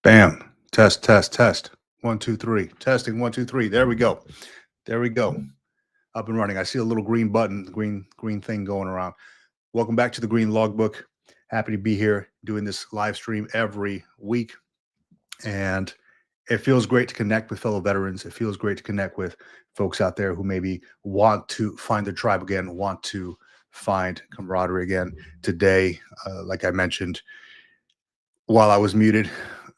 Bam. Test, test, test. 1, 2, 3. Testing. 1, 2, 3. There we go. There we go. Up and running. I see a little green button, green thing going around. Welcome back to the Green Logbook. Happy to be here doing this live stream every week. And it feels great to connect with fellow veterans. It feels great to connect with folks out there who maybe want to find their tribe again, want to find camaraderie again. Today, like I mentioned, while I was muted,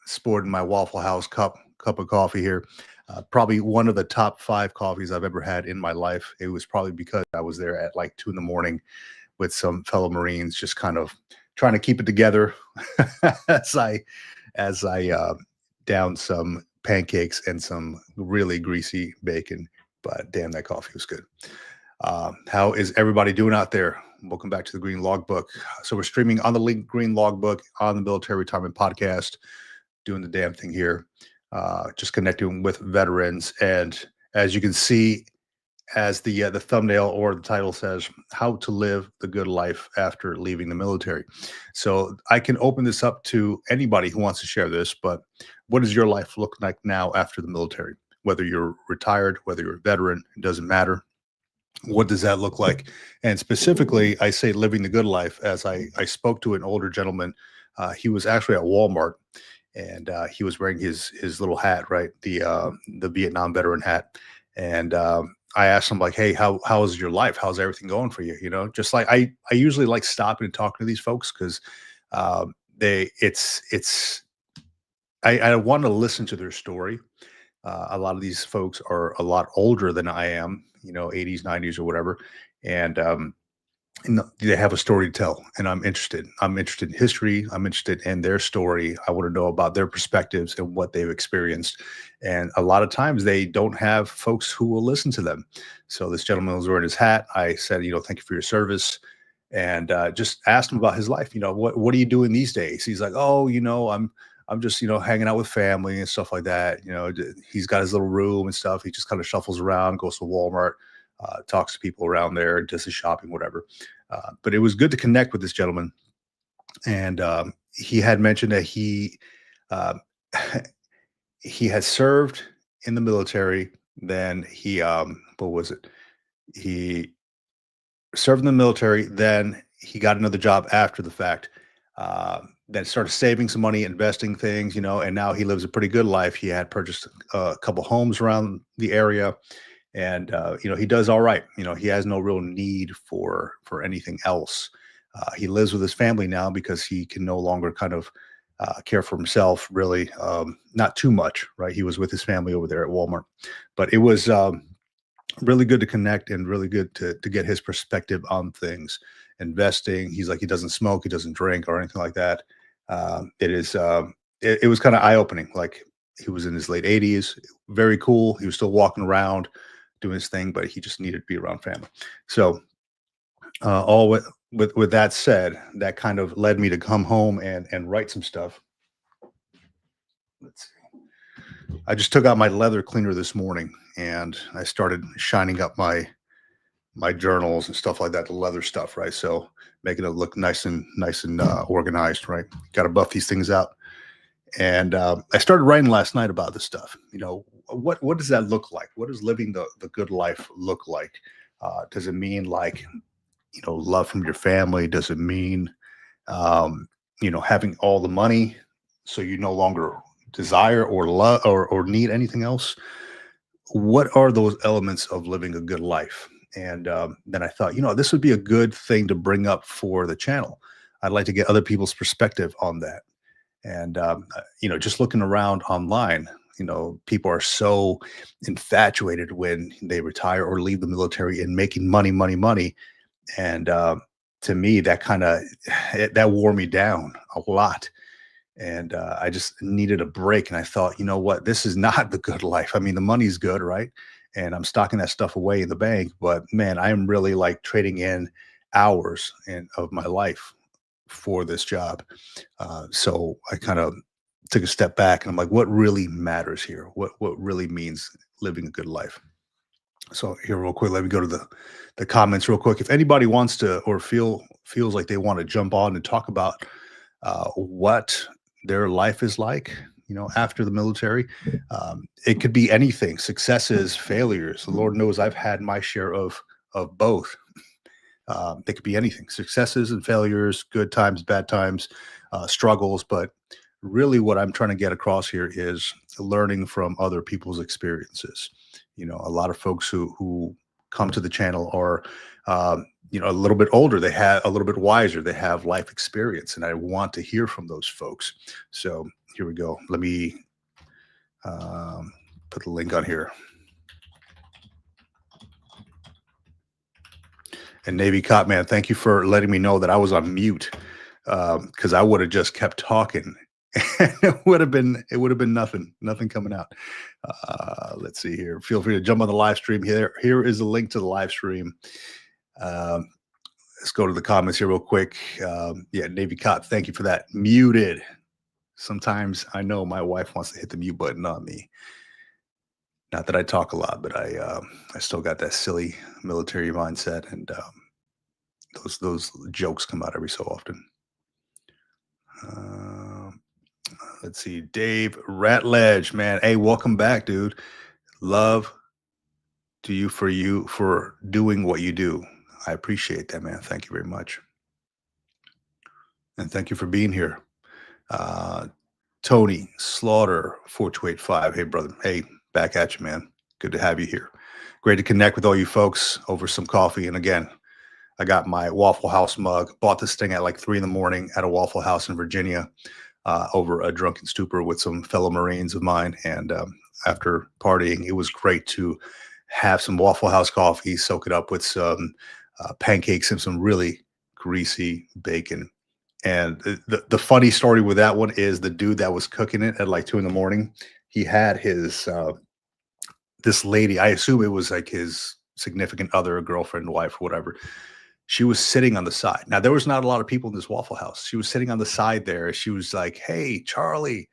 sporting my Waffle House cup of coffee here. Probably one of the top 5 coffees I've ever had in my life. It was probably because I was there at like 2 in the morning with some fellow Marines, just kind of trying to keep it together as I downed some pancakes and some really greasy bacon. But damn, that coffee was good. How is everybody doing out there? Welcome back to the Green Logbook. So we're streaming on the Green Logbook on the Military Retirement Podcast, doing the damn thing here, just connecting with veterans. And as you can see, as the thumbnail or the title says, how to live the good life after leaving the military. So I can open this up to anybody who wants to share this, but what does your life look like now after the military? Whether you're retired, whether you're a veteran, it doesn't matter. What does that look like? And specifically, I say living the good life, as I spoke to an older gentleman. He was actually at Walmart, and he was wearing his little hat, right? The Vietnam veteran hat. And I asked him, like, hey, how's your life? How's everything going for you? You know, just like I usually like stopping and talking to these folks because I want to listen to their story. A lot of these folks are a lot older than I am, 80s, 90s, or whatever. And they have a story to tell, and I'm interested. I'm interested in history. I'm interested in their story. I want to know about their perspectives and what they've experienced. And a lot of times they don't have folks who will listen to them. So this gentleman was wearing his hat. I said, thank you for your service. And just asked him about his life. What are you doing these days? He's like, oh, I'm just, hanging out with family and stuff like that. He's got his little room and stuff. He just kind of shuffles around, goes to Walmart, talks to people around there, does his shopping, whatever. But it was good to connect with this gentleman. And he had mentioned that uh, he had served in the military. Then what was it? He served in the military. Then he got another job after the fact. Then started saving some money, investing things, and now he lives a pretty good life. He had purchased a couple homes around the area, and he does all right. He has no real need for anything else. He lives with his family now because he can no longer kind of care for himself, really, not too much, right? He was with his family over there at Walmart, but it was really good to connect and really good to get his perspective on things. Investing, he's like, he doesn't smoke, he doesn't drink or anything like that. It was kind of eye-opening. Like, he was in his late 80s, very cool. He was still walking around doing his thing, but he just needed to be around family. So all with that said, that kind of led me to come home and write some stuff. Let's see. I just took out my leather cleaner this morning and I started shining up my journals and stuff like that, the leather stuff, right? So making it look nice and organized, right? Got to buff these things out. And I started writing last night about this stuff. What does that look like? What does living the good life look like? Does it mean like, love from your family? Does it mean, having all the money so you no longer desire or love or need anything else? What are those elements of living a good life? And then I thought, this would be a good thing to bring up for the channel. I'd like to get other people's perspective on that. And, just looking around online, people are so infatuated when they retire or leave the military and making money. And to me, that wore me down a lot. And I just needed a break. And I thought, what? This is not the good life. I mean, the money's good, right? And I'm stocking that stuff away in the bank. But man, I am really like trading in hours of my life for this job. So I kind of took a step back and I'm like, what really matters here? What really means living a good life? So here, real quick, let me go to the comments real quick. If anybody wants to or feels like they want to jump on and talk about what their life is like, after the military. It could be anything, successes, failures. Lord knows I've had my share of both. They could be anything, successes and failures, good times, bad times, struggles. But really, what I'm trying to get across here is learning from other people's experiences. A lot of folks who come to the channel are, a little bit older. They have a little bit wiser. They have life experience, and I want to hear from those folks. So here we go. Let me put the link on here. And Navy Cop, man, thank you for letting me know that I was on mute, because I would have just kept talking. It would have been nothing coming out. Let's see here. Feel free to jump on the live stream here. Here is the link to the live stream. Let's go to the comments here real quick. Yeah, Navy Cop, thank you for that. Muted. Sometimes I know my wife wants to hit the mute button on me. Not that I talk a lot, but I still got that silly military mindset, and those jokes come out every so often. Let's see, Dave Ratledge, man. Hey, welcome back, dude. Love to you for doing what you do. I appreciate that, man. Thank you very much. And thank you for being here. Tony Slaughter 4285. Hey, brother. Hey, back at you, man. Good to have you here. Great to connect with all you folks over some coffee. And again, I got my Waffle House mug. Bought this thing at like 3 a.m. at a Waffle House in Virginia, over a drunken stupor with some fellow Marines of mine. And after partying, it was great to have some Waffle House coffee, soak it up with some pancakes and some really greasy bacon. And the funny story with that one is the dude that was cooking it at like 2 a.m. He had his this lady, I assume it was like his significant other, girlfriend, wife, or whatever. She was sitting on the side. Now, there was not a lot of people in this Waffle House. She was sitting on the side there. She was like, "Hey, Charlie,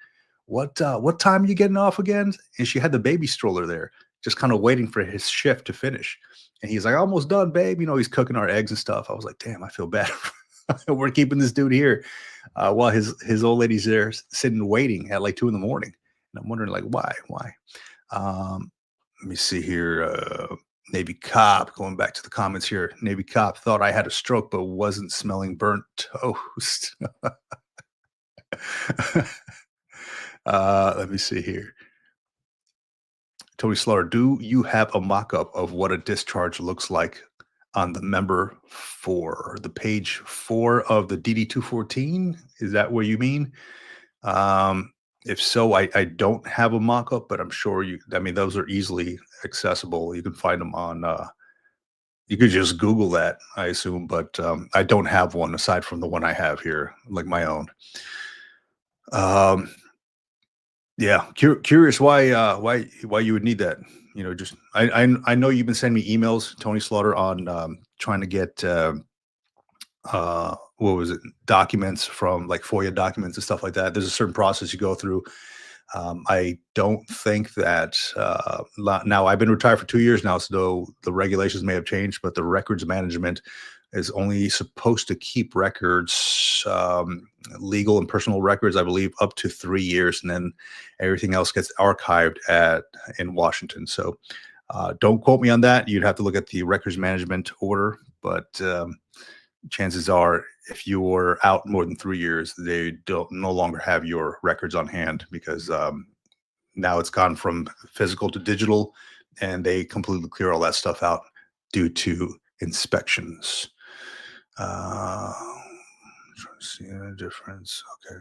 what time are you getting off again?" And she had the baby stroller there, just kind of waiting for his shift to finish. And he's like, "Almost done, babe." He's cooking our eggs and stuff. I was like, "Damn, I feel bad." We're keeping this dude here while his old lady's there sitting waiting at like 2 a.m. And I'm wondering, like, why? Let me see here. Navy Cop, going back to the comments here. Navy Cop thought I had a stroke, but wasn't smelling burnt toast. Let me see here. Tony Slaughter, do you have a mock-up of what a discharge looks like on the member 4, the page 4 of the DD-214? Is that what you mean? If so, I don't have a mock-up, but I'm sure those are easily accessible. You can find them on, you could just Google that, I assume, but I don't have one aside from the one I have here, like my own. Yeah, curious why you would need that. Just I know you've been sending me emails, Tony Slaughter, on trying to get what was it, documents from like FOIA documents and stuff like that. There's a certain process you go through. I don't think that now I've been retired for 2 years now, so the regulations may have changed, but the records management is only supposed to keep records, legal and personal records, I believe, up to 3 years, and then everything else gets archived in Washington. So don't quote me on that. You'd have to look at the records management order, but chances are, if you were out more than 3 years, they no longer have your records on hand, because now it's gone from physical to digital, and they completely clear all that stuff out due to inspections. Trying to see a difference. Okay.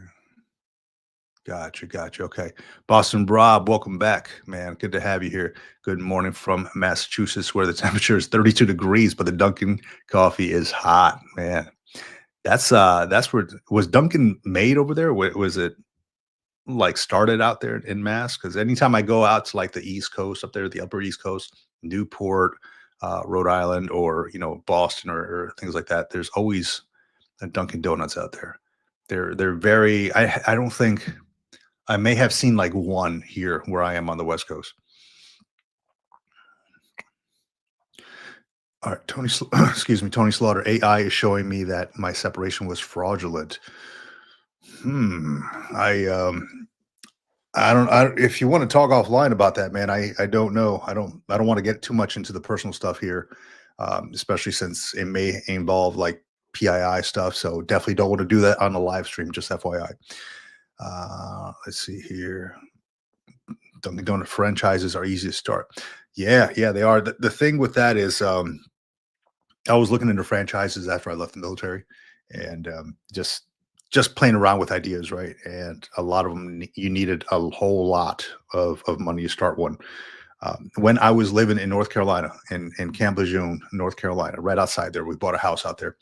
Gotcha. Okay. Boston Rob, welcome back, man. Good to have you here. Good morning from Massachusetts, where the temperature is 32 degrees, but the Dunkin' coffee is hot, man. That's where was Dunkin' made over there? Was it like started out there in Mass? Because anytime I go out to like the East Coast, up there, the Upper East Coast, Newport, Rhode Island, or Boston, or things like that, there's always a Dunkin' Donuts out there. They're very. I don't think. I may have seen like one here where I am on the West Coast. All right, Tony, excuse me, Tony Slaughter. AI is showing me that my separation was fraudulent. I If you want to talk offline about that, man, I don't know. I don't want to get too much into the personal stuff here, especially since it may involve like PII stuff. So definitely don't want to do that on the live stream. Just FYI. Let's see here. Dunkin' Donut franchises are easy to start. Yeah, yeah, they are. The thing with that is, I was looking into franchises after I left the military, and just playing around with ideas, right? And a lot of them, you needed a whole lot of money to start one. When I was living in North Carolina, in Camp Lejeune, North Carolina, right outside there, we bought a house out there,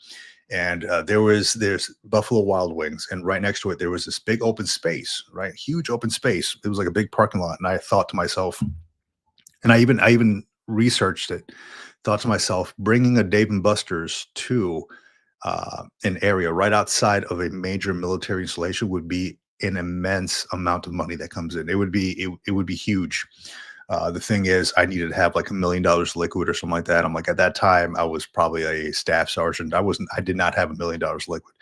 and there's Buffalo Wild Wings, and right next to it there was this big open space, right? Huge open space. It was like a big parking lot, and I thought to myself, and I even researched it. Thought to myself, bringing a Dave and Buster's to an area right outside of a major military installation would be an immense amount of money that comes in. It would be huge. The thing is, I needed to have like $1 million liquid or something like that. I'm like, at that time, I was probably a staff sergeant. I did not have $1 million liquid.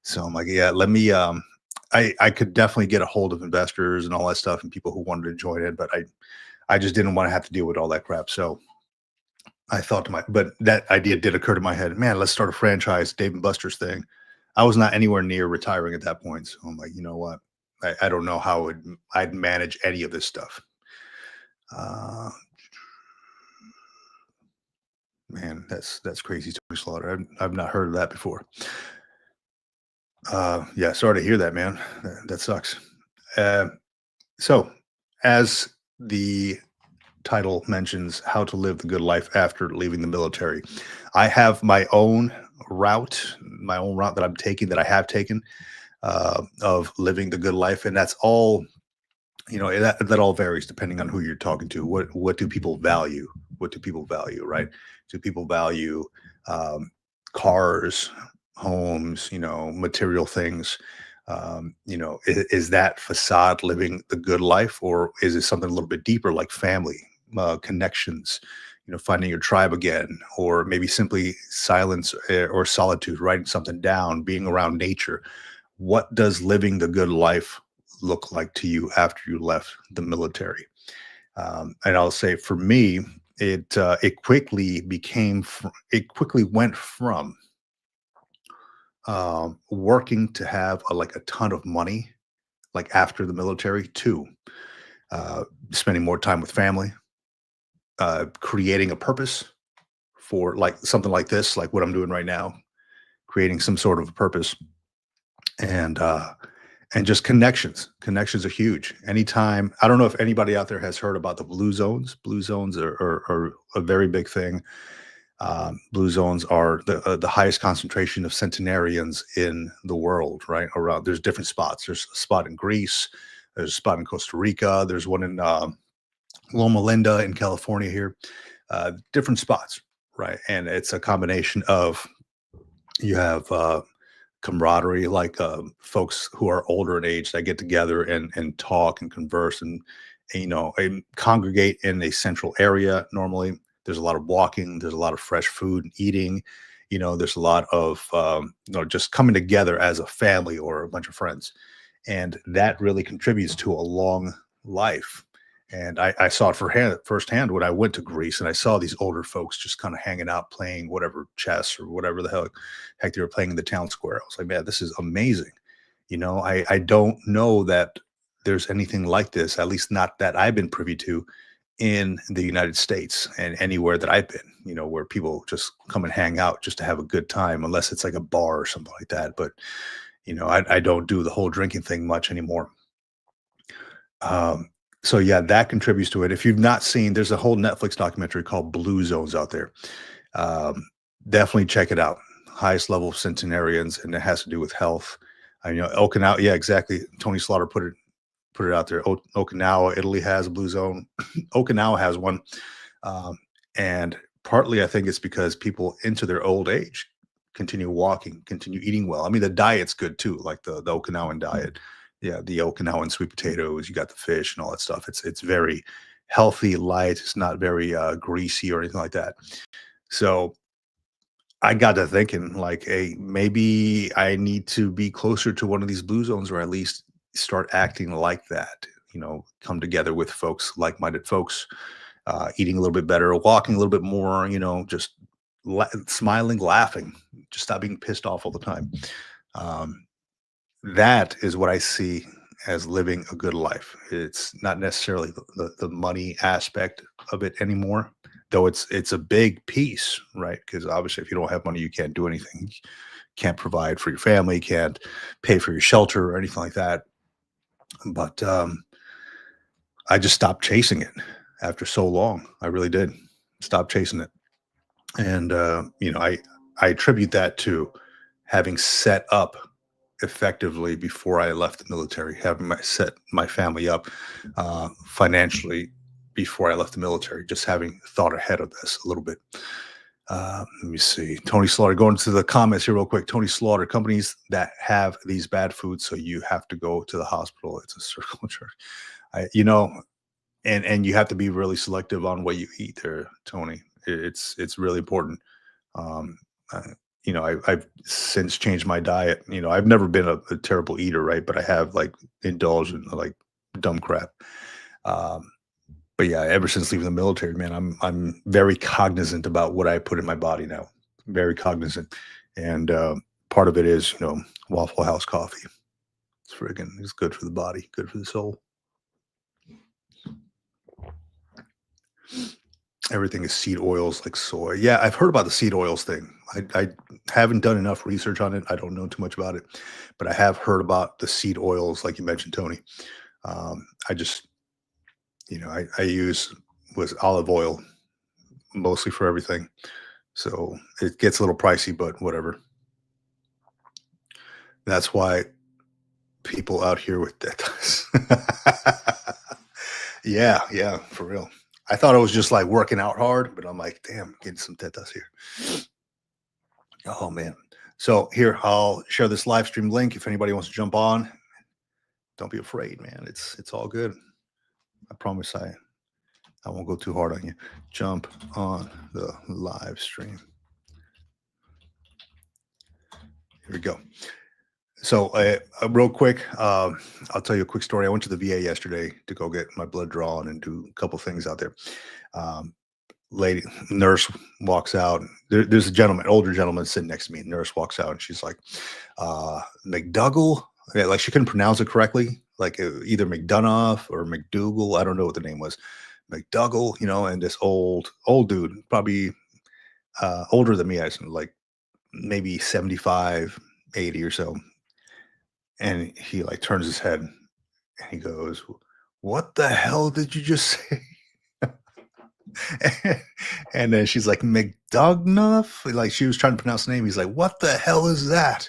So I'm like, yeah, let me. I could definitely get a hold of investors and all that stuff and people who wanted to join in, but I just didn't want to have to deal with all that crap. So I thought to but that idea did occur to my head. Man, let's start a franchise, Dave and Buster's thing. I was not anywhere near retiring at that point, so I'm like, you know what? I don't know how I'd manage any of this stuff. Uh, Man, that's crazy, Tony Slaughter. I've not heard of that before. Yeah, sorry to hear that, man. That sucks. Uh, so, as the title mentions, how to live the good life after leaving the military, I have my own route that I'm taking, that I have taken, of living the good life, and that's all. That all varies depending on who you're talking to. What do people value? What do people value? Right? Do people value um, cars, homes? Material things. Is that facade living the good life, or is it something a little bit deeper, like family, connections? Finding your tribe again, or maybe simply silence, or solitude, writing something down, being around nature. What does living the good life look like to you after you left the military? And I'll say, for me, it quickly went from working to have like a ton of money, like after the military, to spending more time with family, creating a purpose for like something like this, like what I'm doing right now, creating some sort of a purpose, and just connections. Connections are huge. Anytime, I don't know if anybody out there has heard about the blue zones. Blue zones are a very big thing. Blue zones are the highest concentration of centenarians in the world, right? Around, there's different spots. There's a spot in Greece. There's a spot in Costa Rica. There's one in Loma Linda in California here. Different spots, right? And it's a combination of, you have camaraderie, like folks who are older in age that get together and talk and converse, and congregate in a central area. Normally, there's a lot of walking, there's a lot of fresh food and eating. There's a lot of just coming together as a family or a bunch of friends, and that really contributes to a long life. And I saw it firsthand when I went to Greece, and I saw these older folks just kind of hanging out, playing whatever chess or whatever the heck they were playing in the town square. I was like, man, this is amazing. I don't know that there's anything like this, at least not that I've been privy to, in the United States and anywhere that I've been. Where people just come and hang out just to have a good time, unless it's like a bar or something like that. But I don't do the whole drinking thing much anymore. Um, so yeah, that contributes to it. If you've not seen, there's a whole Netflix documentary called Blue Zones out there. Um, Definitely check it out. Highest level of centenarians, and it has to do with health. Okinawa. Yeah, exactly. Tony Slaughter put it out there. Okinawa, Italy has a blue zone. Okinawa has one, um, and partly I think it's because people into their old age continue walking, continue eating well. I mean, the diet's good too, like the Okinawan diet. Yeah, the Okinawan sweet potatoes. You got the fish and all that stuff. It's very healthy, light. It's not very greasy or anything like that. So I got to thinking, like, hey, maybe I need to be closer to one of these blue zones, or at least start acting like that. come together with folks, like-minded folks, eating a little bit better, walking a little bit more, just smiling, laughing, just stop being pissed off all the time. Um, that is what I see as living a good life. It's not necessarily the money aspect of it anymore, though it's a big piece, right? Because obviously, if you don't have money, you can't do anything. Can't provide for your family, can't pay for your shelter or anything like that. But I just stopped chasing it after so long. I really did stop chasing it, and I attribute that to having set up effectively before I left the military, having set my family up financially before I left the military, just having thought ahead of this a little bit. Let me see. Tony Slaughter, going to the comments here real quick. Tony Slaughter, companies that have these bad foods, so you have to go to the hospital. It's a circle jerk. And you have to be really selective on what you eat there, Tony. It's really important. Um, I've since changed my diet. I've never been a terrible eater, right? But I have like indulged in like dumb crap. Um, but yeah, ever since leaving the military, man, I'm very cognizant about what I put in my body now. Very cognizant, and part of it is Waffle House coffee. It's good for the body, good for the soul. Everything is seed oils like soy. Yeah, I've heard about the seed oils thing. I haven't done enough research on it. I don't know too much about it, but I have heard about the seed oils, like you mentioned, Tony. I just, I use was olive oil mostly for everything. So it gets a little pricey, but whatever. That's why people out here with that. Yeah, yeah, for real. I thought it was just like working out hard, but I'm like, damn, getting some tetas here. Oh man. So here, I'll share this live stream link if anybody wants to jump on. Don't be afraid, man. It's all good. I promise I won't go too hard on you. Jump on the live stream. Here we go. So, real quick, I'll tell you a quick story. I went to the VA yesterday to go get my blood drawn and do a couple things out there. Um, Lady nurse walks out. There's a gentleman, older gentleman, sitting next to me. Nurse walks out and she's like, McDougall. Yeah, like she couldn't pronounce it correctly, like either McDonough or McDougal. I don't know what the name was. McDougall, and this old dude, probably older than me, I think, like maybe 75, 80 or so. And he like turns his head and he goes, "What the hell did you just say?" And then she's like, "McDougnuff?" Like she was trying to pronounce the name. He's like, "What the hell is that?"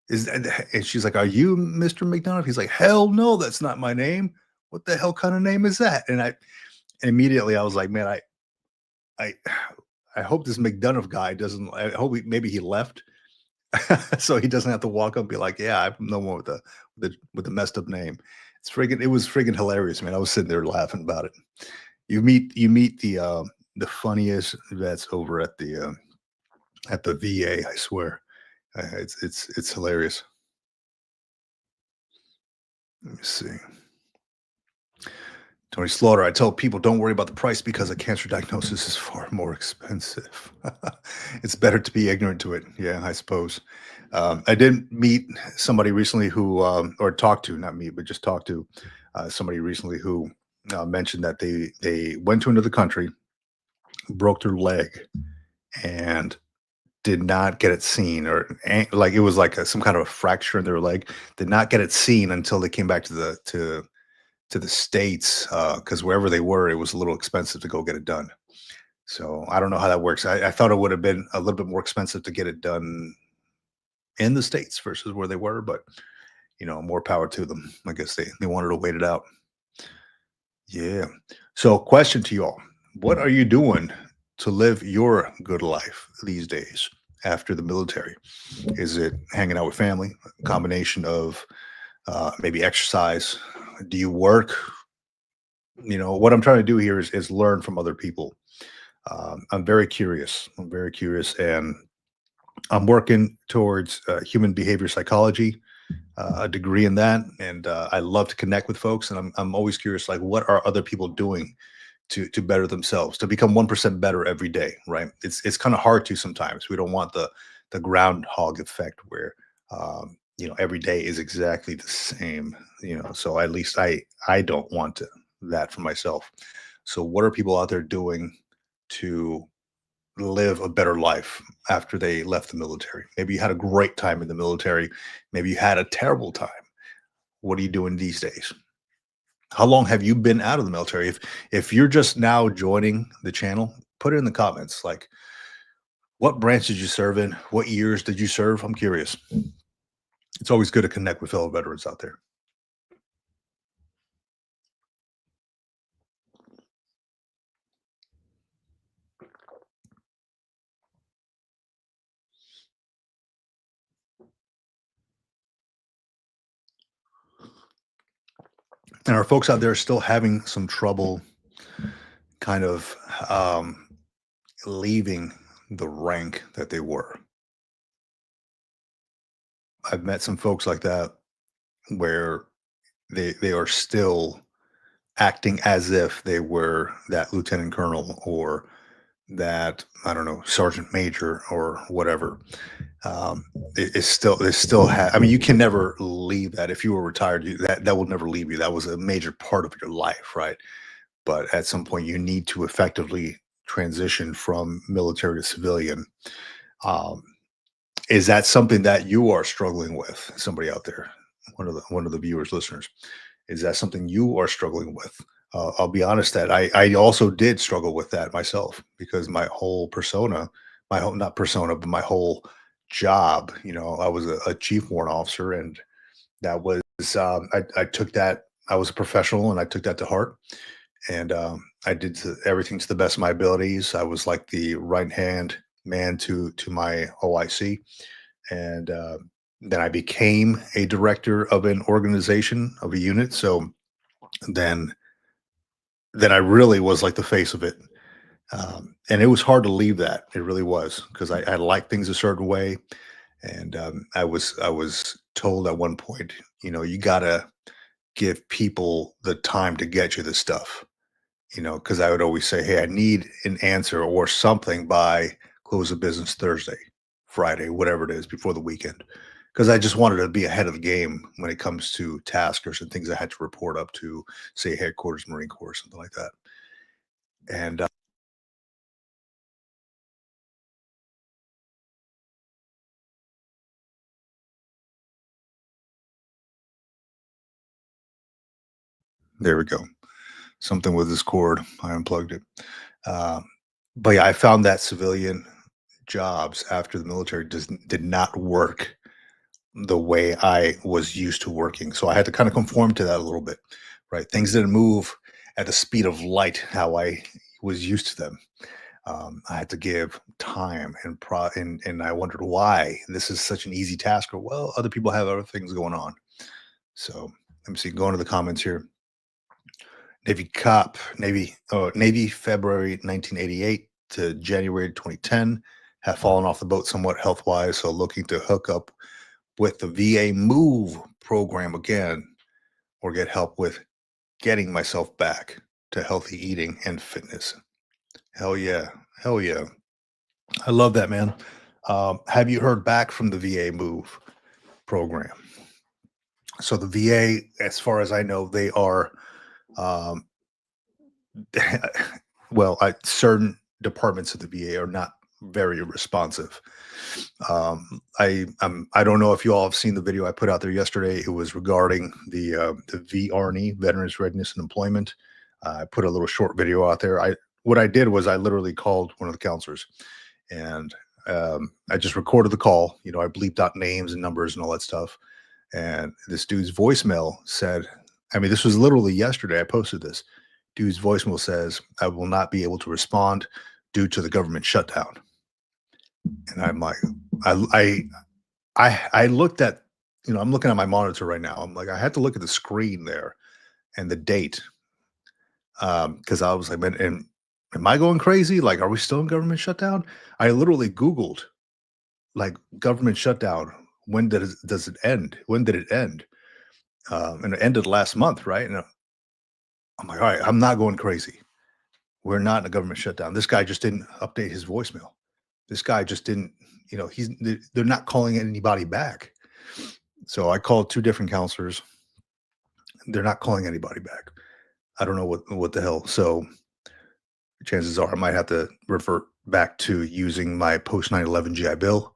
And she's like, "Are you Mr. McDonough?" He's like, "Hell no, that's not my name. What the hell kind of name is that?" And immediately I was like, "Man, I I hope this McDonough guy doesn't. I hope maybe he left." So he doesn't have to walk up and be like, "Yeah, I'm no more with the messed up name." It was friggin' hilarious, man. I was sitting there laughing about it. You meet the funniest vets over at the VA, I swear. It's hilarious. Let me see. Tony Slaughter, I tell people don't worry about the price because a cancer diagnosis is far more expensive. It's better to be ignorant to it. Yeah, I suppose. I did meet somebody recently who, or talk to, not me, but just talk to somebody recently who mentioned that they went to another country, broke their leg, and did not get it seen, or like it was like some kind of a fracture in their leg. Did not get it seen until they came back to the States, because wherever they were, it was a little expensive to go get it done. So I don't know how that works. I thought it would have been a little bit more expensive to get it done in the States versus where they were, but more power to them. I guess they wanted to wait it out. Yeah. So question to y'all. What are you doing to live your good life these days after the military? Is it hanging out with family? A combination of maybe exercise? Do you work? What I'm trying to do here is learn from other people. I'm very curious. And I'm working towards human behavior psychology. a degree in that, and I love to connect with folks. And I'm always curious, like, what are other people doing to better themselves, to become 1% better every day, right? It's kind of hard to sometimes. We don't want the groundhog effect where every day is exactly the same, so at least I don't want that for myself. So what are people out there doing to live a better life after they left the military? Maybe you had a great time in the military, maybe you had a terrible time. What are you doing these days? How long have you been out of the military? If you're just now joining the channel, put it in the comments. Like, what branch did you serve in? What years did you serve? I'm curious. It's always good to connect with fellow veterans out there. And our folks out there still having some trouble kind of leaving the rank that they were. I've met some folks like that where they are still acting as if they were that lieutenant colonel or that, I don't know, sergeant major or whatever. Um, it's still I mean, you can never leave that. If you were retired, that will never leave you. That was a major part of your life, right? But at some point, you need to effectively transition from military to civilian. Um, is that something that you are struggling with? Somebody out there, one of the viewers, listeners, is that something you are struggling with? I'll be honest that I also did struggle with that myself, because my whole persona, my whole, not persona, but my whole job, I was a chief warrant officer, and that was I took that. I was a professional, and I took that to heart, and I did everything to the best of my abilities. I was like the right hand man to my OIC, and then I became a director of an organization, of a unit. So then then I really was like the face of it. And it was hard to leave that. It really was, because I liked things a certain way. And I was told at one point, you gotta give people the time to get you the stuff, because I would always say, hey, I need an answer or something by close of business Thursday, Friday, whatever it is, before the weekend. Because I just wanted to be ahead of the game when it comes to taskers and things I had to report up to, say, headquarters, Marine Corps, something like that. And there we go. Something with this cord. I unplugged it. Um, but yeah, I found that civilian jobs after the military did not work the way I was used to working. So I had to kind of conform to that a little bit, right? Things didn't move at the speed of light how I was used to them. I had to give time and I wondered why this is such an easy task. Or, well, other people have other things going on. So let me see. Go into the comments here. Navy cop, Navy February 1988 to January 2010, have fallen off the boat somewhat health wise. So looking to hook up with the VA Move program again, or get help with getting myself back to healthy eating and fitness. Hell yeah. Hell yeah. I love that, man. Have you heard back from the VA Move program? So the VA, as far as I know, they are, um, well, certain departments of the VA are not very responsive. I don't know if you all have seen the video I put out there yesterday. It was regarding the VRNE, Veterans Readiness and Employment. I put a little short video out there. What I did was I literally called one of the counselors, and I just recorded the call. I bleeped out names and numbers and all that stuff. And this dude's voicemail said, I mean, this was literally yesterday. I posted this. Dude's voicemail says, "I will not be able to respond due to the government shutdown." And I'm like, I I looked at, I'm looking at my monitor right now. I'm like, I had to look at the screen there and the date, because I was like, man, and am I going crazy? Like, are we still in government shutdown? I literally Googled like government shutdown. when does it end? When did it end? And it ended last month, right? And I'm like, all right, I'm not going crazy. We're not in a government shutdown. This guy just didn't update his voicemail. This guy just didn't, they're not calling anybody back. So I called two different counselors. They're not calling anybody back. I don't know what the hell. So chances are I might have to revert back to using my post 9/11 GI Bill,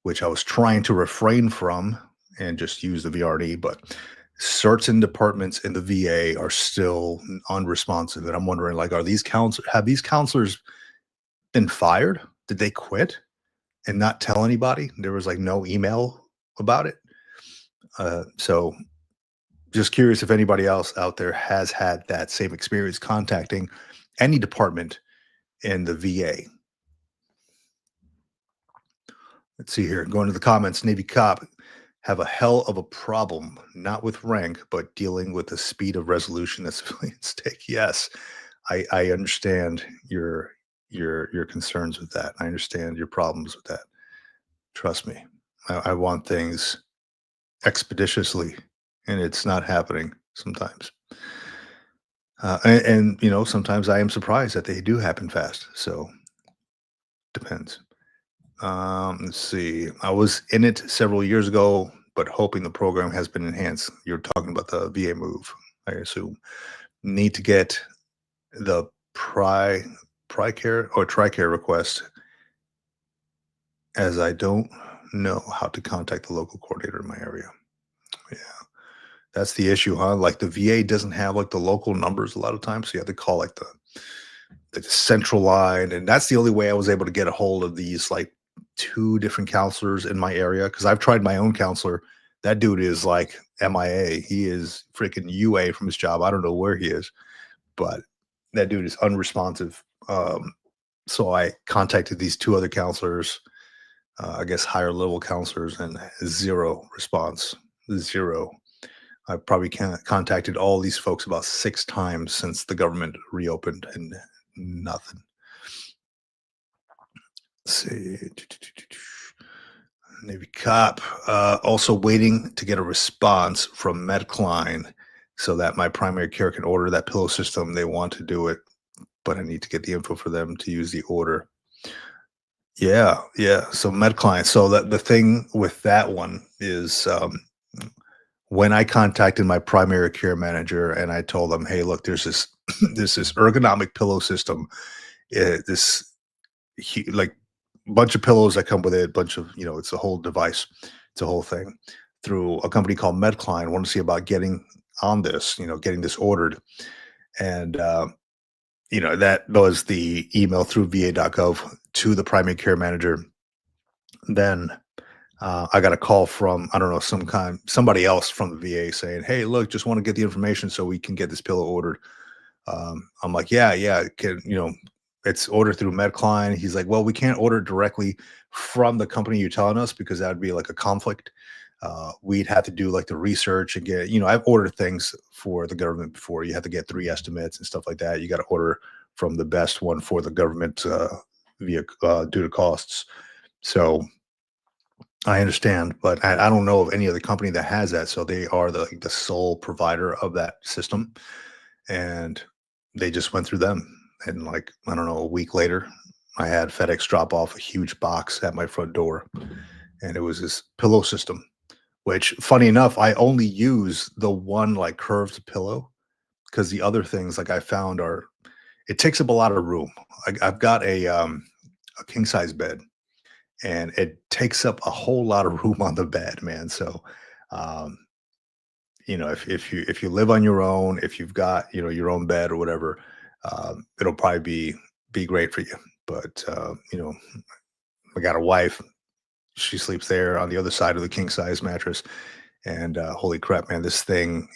which I was trying to refrain from and just use the VRD, but certain departments in the VA are still unresponsive. And I'm wondering, like, have these counselors been fired? Did they quit and not tell anybody? There was like no email about it. So just curious if anybody else out there has had that same experience contacting any department in the VA. Let's see here. Going to the comments, Navy cop have a hell of a problem, not with rank, but dealing with the speed of resolution that civilians take. Yes, I understand your concerns with that. I understand your problems with that. Trust me. I want things expeditiously, and it's not happening sometimes. And sometimes I am surprised that they do happen fast. So depends. Let's see. I was in it several years ago, but hoping the program has been enhanced. You're talking about the VA move, I assume. Need to get the Pricare or Tricare request, as I don't know how to contact the local coordinator in my area. Yeah, that's the issue, huh? Like the VA doesn't have like the local numbers a lot of times, so you have to call like the central line, and that's the only way I was able to get a hold of these like two different counselors in my area, because I've tried my own counselor. That dude is like MIA. He is freaking UA from his job. I don't know where he is, but that dude is unresponsive. So I contacted these two other counselors, I guess higher level counselors, and zero response. Zero. I probably contacted all these folks about 6 times since the government reopened, and nothing. Let's see. Navy cop. Also waiting to get a response from Medcline so that my primary care can order that pillow system. They want to do it, but I need to get the info for them to use the order. Yeah, yeah. So Medcline. So that the thing with that one is, when I contacted my primary care manager and I told them, "Hey, look, there's this there's this ergonomic pillow system, this like bunch of pillows that come with it, bunch of it's a whole device, it's a whole thing through a company called Medcline. Want to see about getting on this, getting this ordered." And that was the email through va.gov to the primary care manager. Then I got a call from, I don't know, somebody else from the VA saying, "Hey, look, just want to get the information so we can get this pillow ordered." I'm like, yeah, it's ordered through Medcline. He's like, "Well, we can't order it directly from the company you're telling us because that would be like a conflict. We'd have to do like the research and get, I've ordered things for the government before. You have to get 3 estimates and stuff like that. You got to order from the best one for the government due to costs." So I understand, but I don't know of any other company that has that. So they are the sole provider of that system, and they just went through them. And like, I don't know, a week later, I had FedEx drop off a huge box at my front door, and it was this pillow system. Which, funny enough, I only use the one like curved pillow, because the other things like I found it takes up a lot of room. I've got a king size bed, and it takes up a whole lot of room on the bed, man. So, um, if you live on your own, if you've got your own bed or whatever, it'll probably be great for you. But I got a wife; she sleeps there on the other side of the king size mattress, and holy crap, man, this thing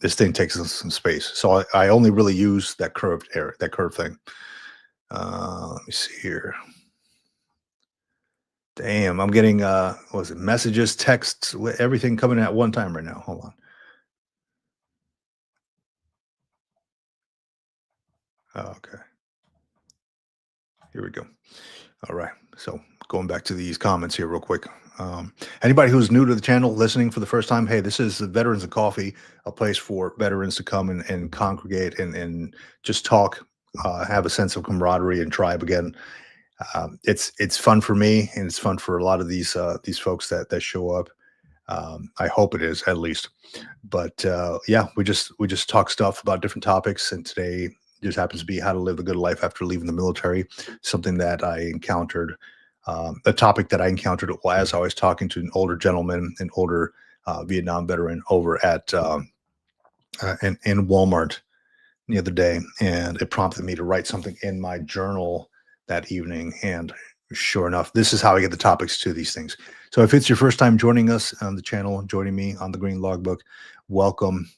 takes up some space. So I only really use that curved thing. Let me see here. Damn, I'm getting what was it, messages, texts, everything coming at one time right now. Hold on. Oh, okay. Here we go. All right. So going back to these comments here real quick. Anybody who's new to the channel, listening for the first time, hey, this is Veterans of Coffee, a place for veterans to come and congregate and just talk, have a sense of camaraderie and tribe again. It's fun for me, and it's fun for a lot of these folks that show up. I hope it is, at least. But yeah, we just talk stuff about different topics, and today just happens to be how to live the good life after leaving the military. Something that I encountered, a topic that I encountered as I was talking to an older gentleman, an older Vietnam veteran over at in Walmart the other day, and it prompted me to write something in my journal that evening. And sure enough, this is how I get the topics to these things. So if it's your first time joining us on the channel, joining me on the Green Logbook, welcome.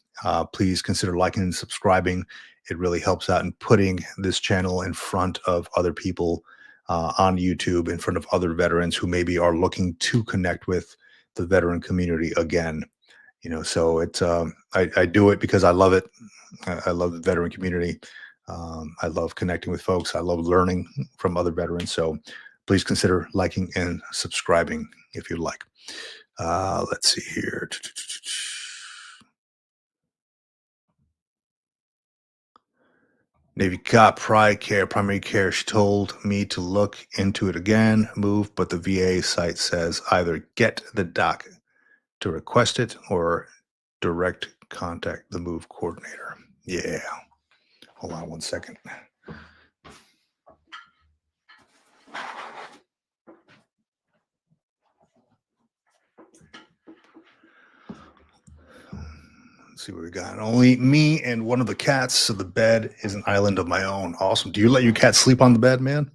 Please consider liking and subscribing. It really helps out in putting this channel in front of other people on YouTube, in front of other veterans who maybe are looking to connect with the veteran community again. So it's I do it because I love it. I love the veteran community. I love connecting with folks. I love learning from other veterans. So please consider liking and subscribing if you'd like. Let's see here. Navy cop, primary care. She told me to look into it again, move, but the VA site says either get the doc to request it or direct contact the move coordinator. Yeah. Hold on one second. Let's see what we got. Only me and one of the cats, so the bed is an island of my own. Awesome. Do you let your cat sleep on the bed, man?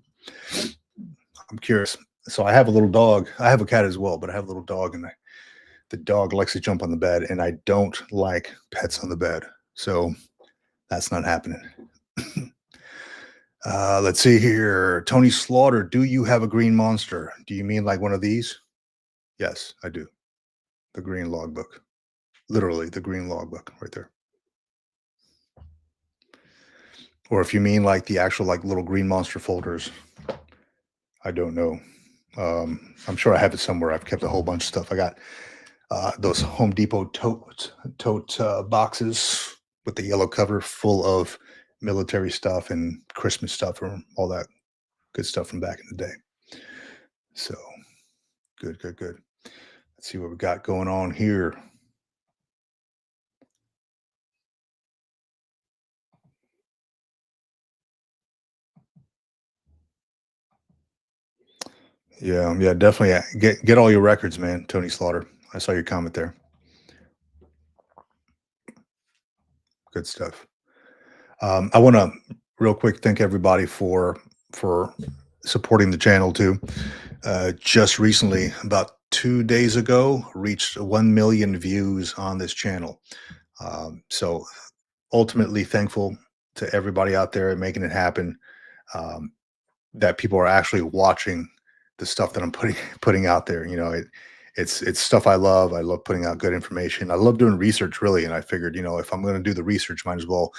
I'm curious. So I have a little dog. I have a cat as well, but I have a little dog, and the dog likes to jump on the bed, and I don't like pets on the bed. So that's not happening. Let's see here. Tony Slaughter, do you have a green monster? Do you mean like one of these? Yes, I do. The green logbook. Literally the green logbook right there. Or if you mean like the actual like little green monster folders, I don't know. I'm sure I have it somewhere. I've kept a whole bunch of stuff. I got those Home Depot tote boxes with the yellow cover full of military stuff and Christmas stuff or all that good stuff from back in the day. So good. Let's see what we got going on here. Yeah, definitely. Get all your records, man. Tony Slaughter. I saw your comment there. Good stuff. I want to real quick thank everybody for supporting the channel too. Just recently, about 2 days ago, reached 1 million views on this channel. So ultimately thankful to everybody out there making it happen. That people are actually watching the stuff that I'm putting out there. It's stuff I love. I love putting out good information. I love doing research, really. And I figured, if I'm going to do the research, might as well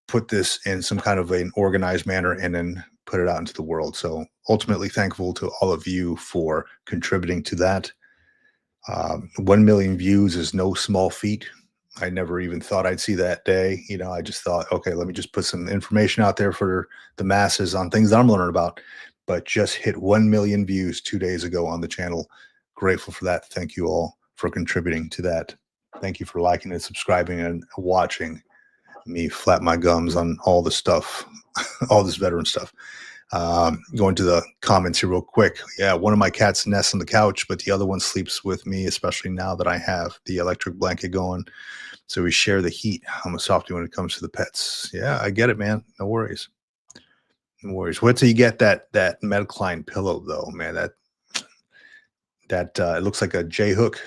put this in some kind of an organized manner and then put it out into the world. So ultimately thankful to all of you for contributing to that. 1 million views is no small feat. I never even thought I'd see that day. I just thought, okay, let me just put some information out there for the masses on things that I'm learning about. But just hit 1 million views 2 days ago on the channel. Grateful for that. Thank you all for contributing to that. Thank you for liking and subscribing and watching me flap my gums on all the stuff, all this veteran stuff. Going to the comments here real quick. Yeah, one of my cats nests on the couch, but the other one sleeps with me, especially now that I have the electric blanket going. So we share the heat. I'm a softie when it comes to the pets. Yeah, I get it, man. No worries. No worries. Wait till you get that Medicline pillow, though, man. That it looks like a J hook,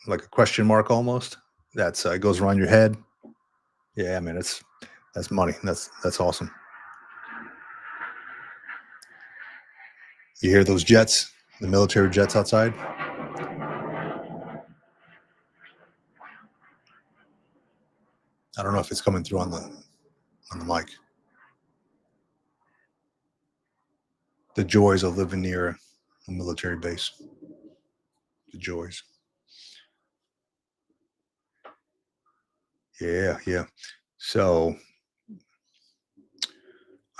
like a question mark almost. That's it goes around your head. Yeah, man. That's money. That's awesome. You hear those jets, the military jets outside? I don't know if it's coming through on the mic. The joys of living near a military base. The joys. Yeah, yeah. So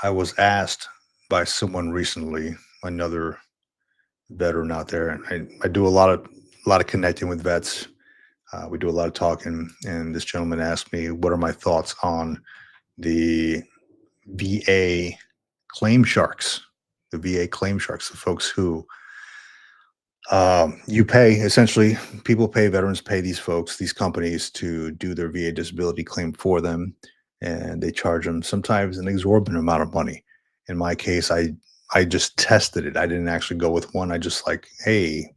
I was asked by someone recently, another veteran out there, and I do a lot of connecting with vets. We do a lot of talking, and this gentleman asked me, "What are my thoughts on the VA claim sharks?" The VA claim sharks, the folks who you pay essentially, people pay, veterans pay these folks, these companies to do their VA disability claim for them, and they charge them sometimes an exorbitant amount of money. In my case, I just tested it. I didn't actually go with one. I just like, hey,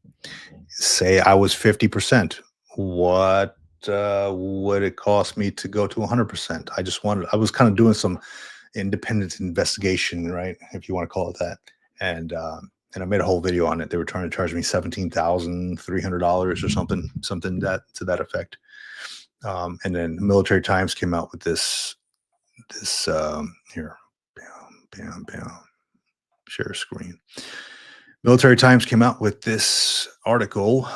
say I was 50%. What would it cost me to go to 100%? I was kind of doing some independent investigation, right? If you want to call it that. And I made a whole video on it. They were trying to charge me $17,300 or something that to that effect. And then Military Times came out with this here, bam, bam, bam, share screen. Military Times came out with this article.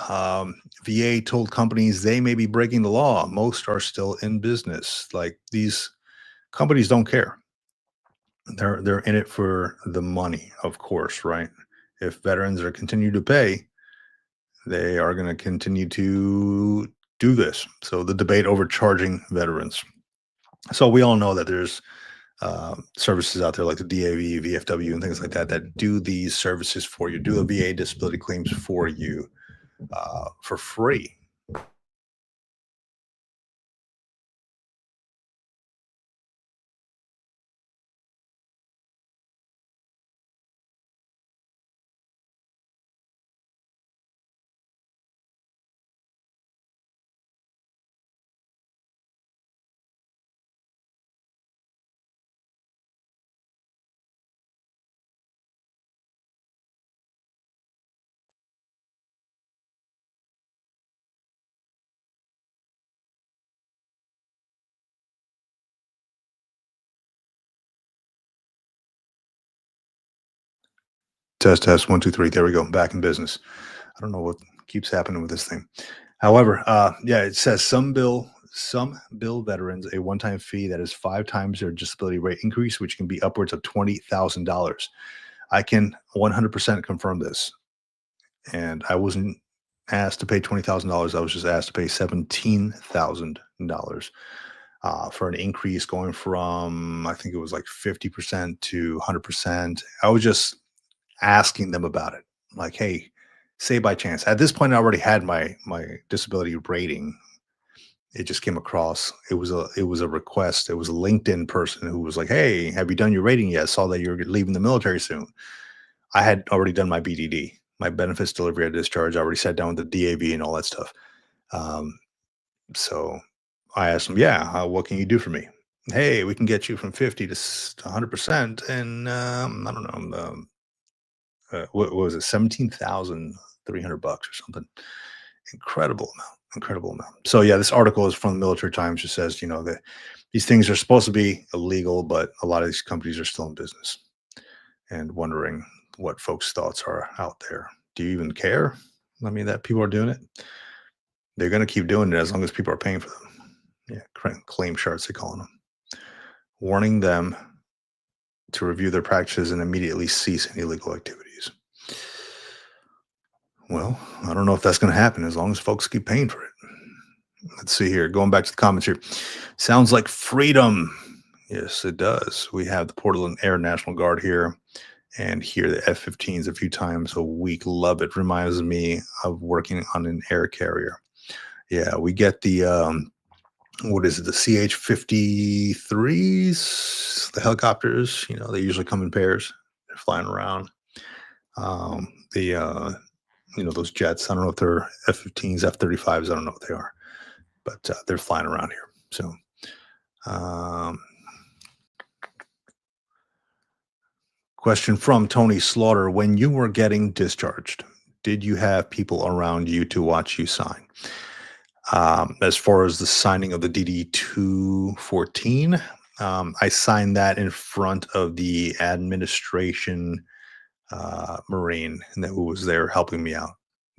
VA told companies they may be breaking the law. Most are still in business. Like, these companies don't care. They're in it for the money, of course, right? If veterans are continue to pay, they are going to continue to do this. So the debate over charging veterans. So we all know that there's services out there like the DAV, VFW, and things like that that do these services for you, do the VA disability claims for you for free. Test, test, one, two, three. There we go. Back in business. I don't know what keeps happening with this thing. However, yeah, it says some bill veterans a one-time fee that is 5 times their disability rate increase, which can be upwards of $20,000. I can 100% confirm this, and I wasn't asked to pay $20,000. I was just asked to pay $17,000 for an increase going from, I think it was like 50% to 100%. I was just asking them about it. Like, hey, say by chance. At this point, I already had my disability rating. It just came across. It was a request. It was a LinkedIn person who was like, "Hey, have you done your rating yet? Saw that you're leaving the military soon." I had already done my BDD, my benefits delivery at discharge. I already sat down with the DAV and all that stuff. Um, so I asked him, "Yeah, what can you do for me?" "Hey, we can get you from 50 to 100%, and I don't know, what was it, 17,300 bucks or something." Incredible amount, incredible amount. So yeah, this article is from the Military Times. It says, that these things are supposed to be illegal, but a lot of these companies are still in business. And wondering what folks' thoughts are out there. Do you even care? I mean, that people are doing it. They're going to keep doing it as long as people are paying for them. Yeah, claim sharks, they calling them. Warning them to review their practices and immediately cease any illegal activities. Well, I don't know if that's going to happen as long as folks keep paying for it. Let's see here. Going back to the comments here. Sounds like freedom. Yes, it does. We have the Portland Air National Guard here, and here the F-15s a few times a week. Love it. Reminds me of working on an air carrier. Yeah, we get the what is it? The CH-53s, the helicopters. They usually come in pairs. They're flying around. The those jets. I don't know if they're F-15s, F-35s. I don't know what they are, but they're flying around here. So, question from Tony Slaughter: when you were getting discharged, did you have people around you to watch you sign? As far as the signing of the DD-214, I signed that in front of the administration Marine, and that who was there helping me out.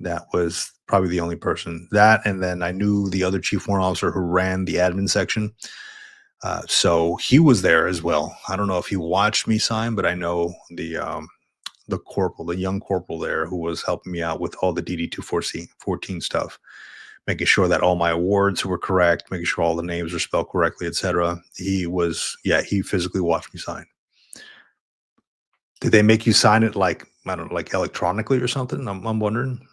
That was probably the only person. That, and then I knew the other chief warrant officer who ran the admin section. So he was there as well. I don't know if he watched me sign, but I know the corporal, the young corporal there, who was helping me out with all the DD 214 stuff, making sure that all my awards were correct, making sure all the names were spelled correctly, etc. He was, yeah, he physically watched me sign. Did they make you sign it like, I don't know, like electronically or something? I'm wondering.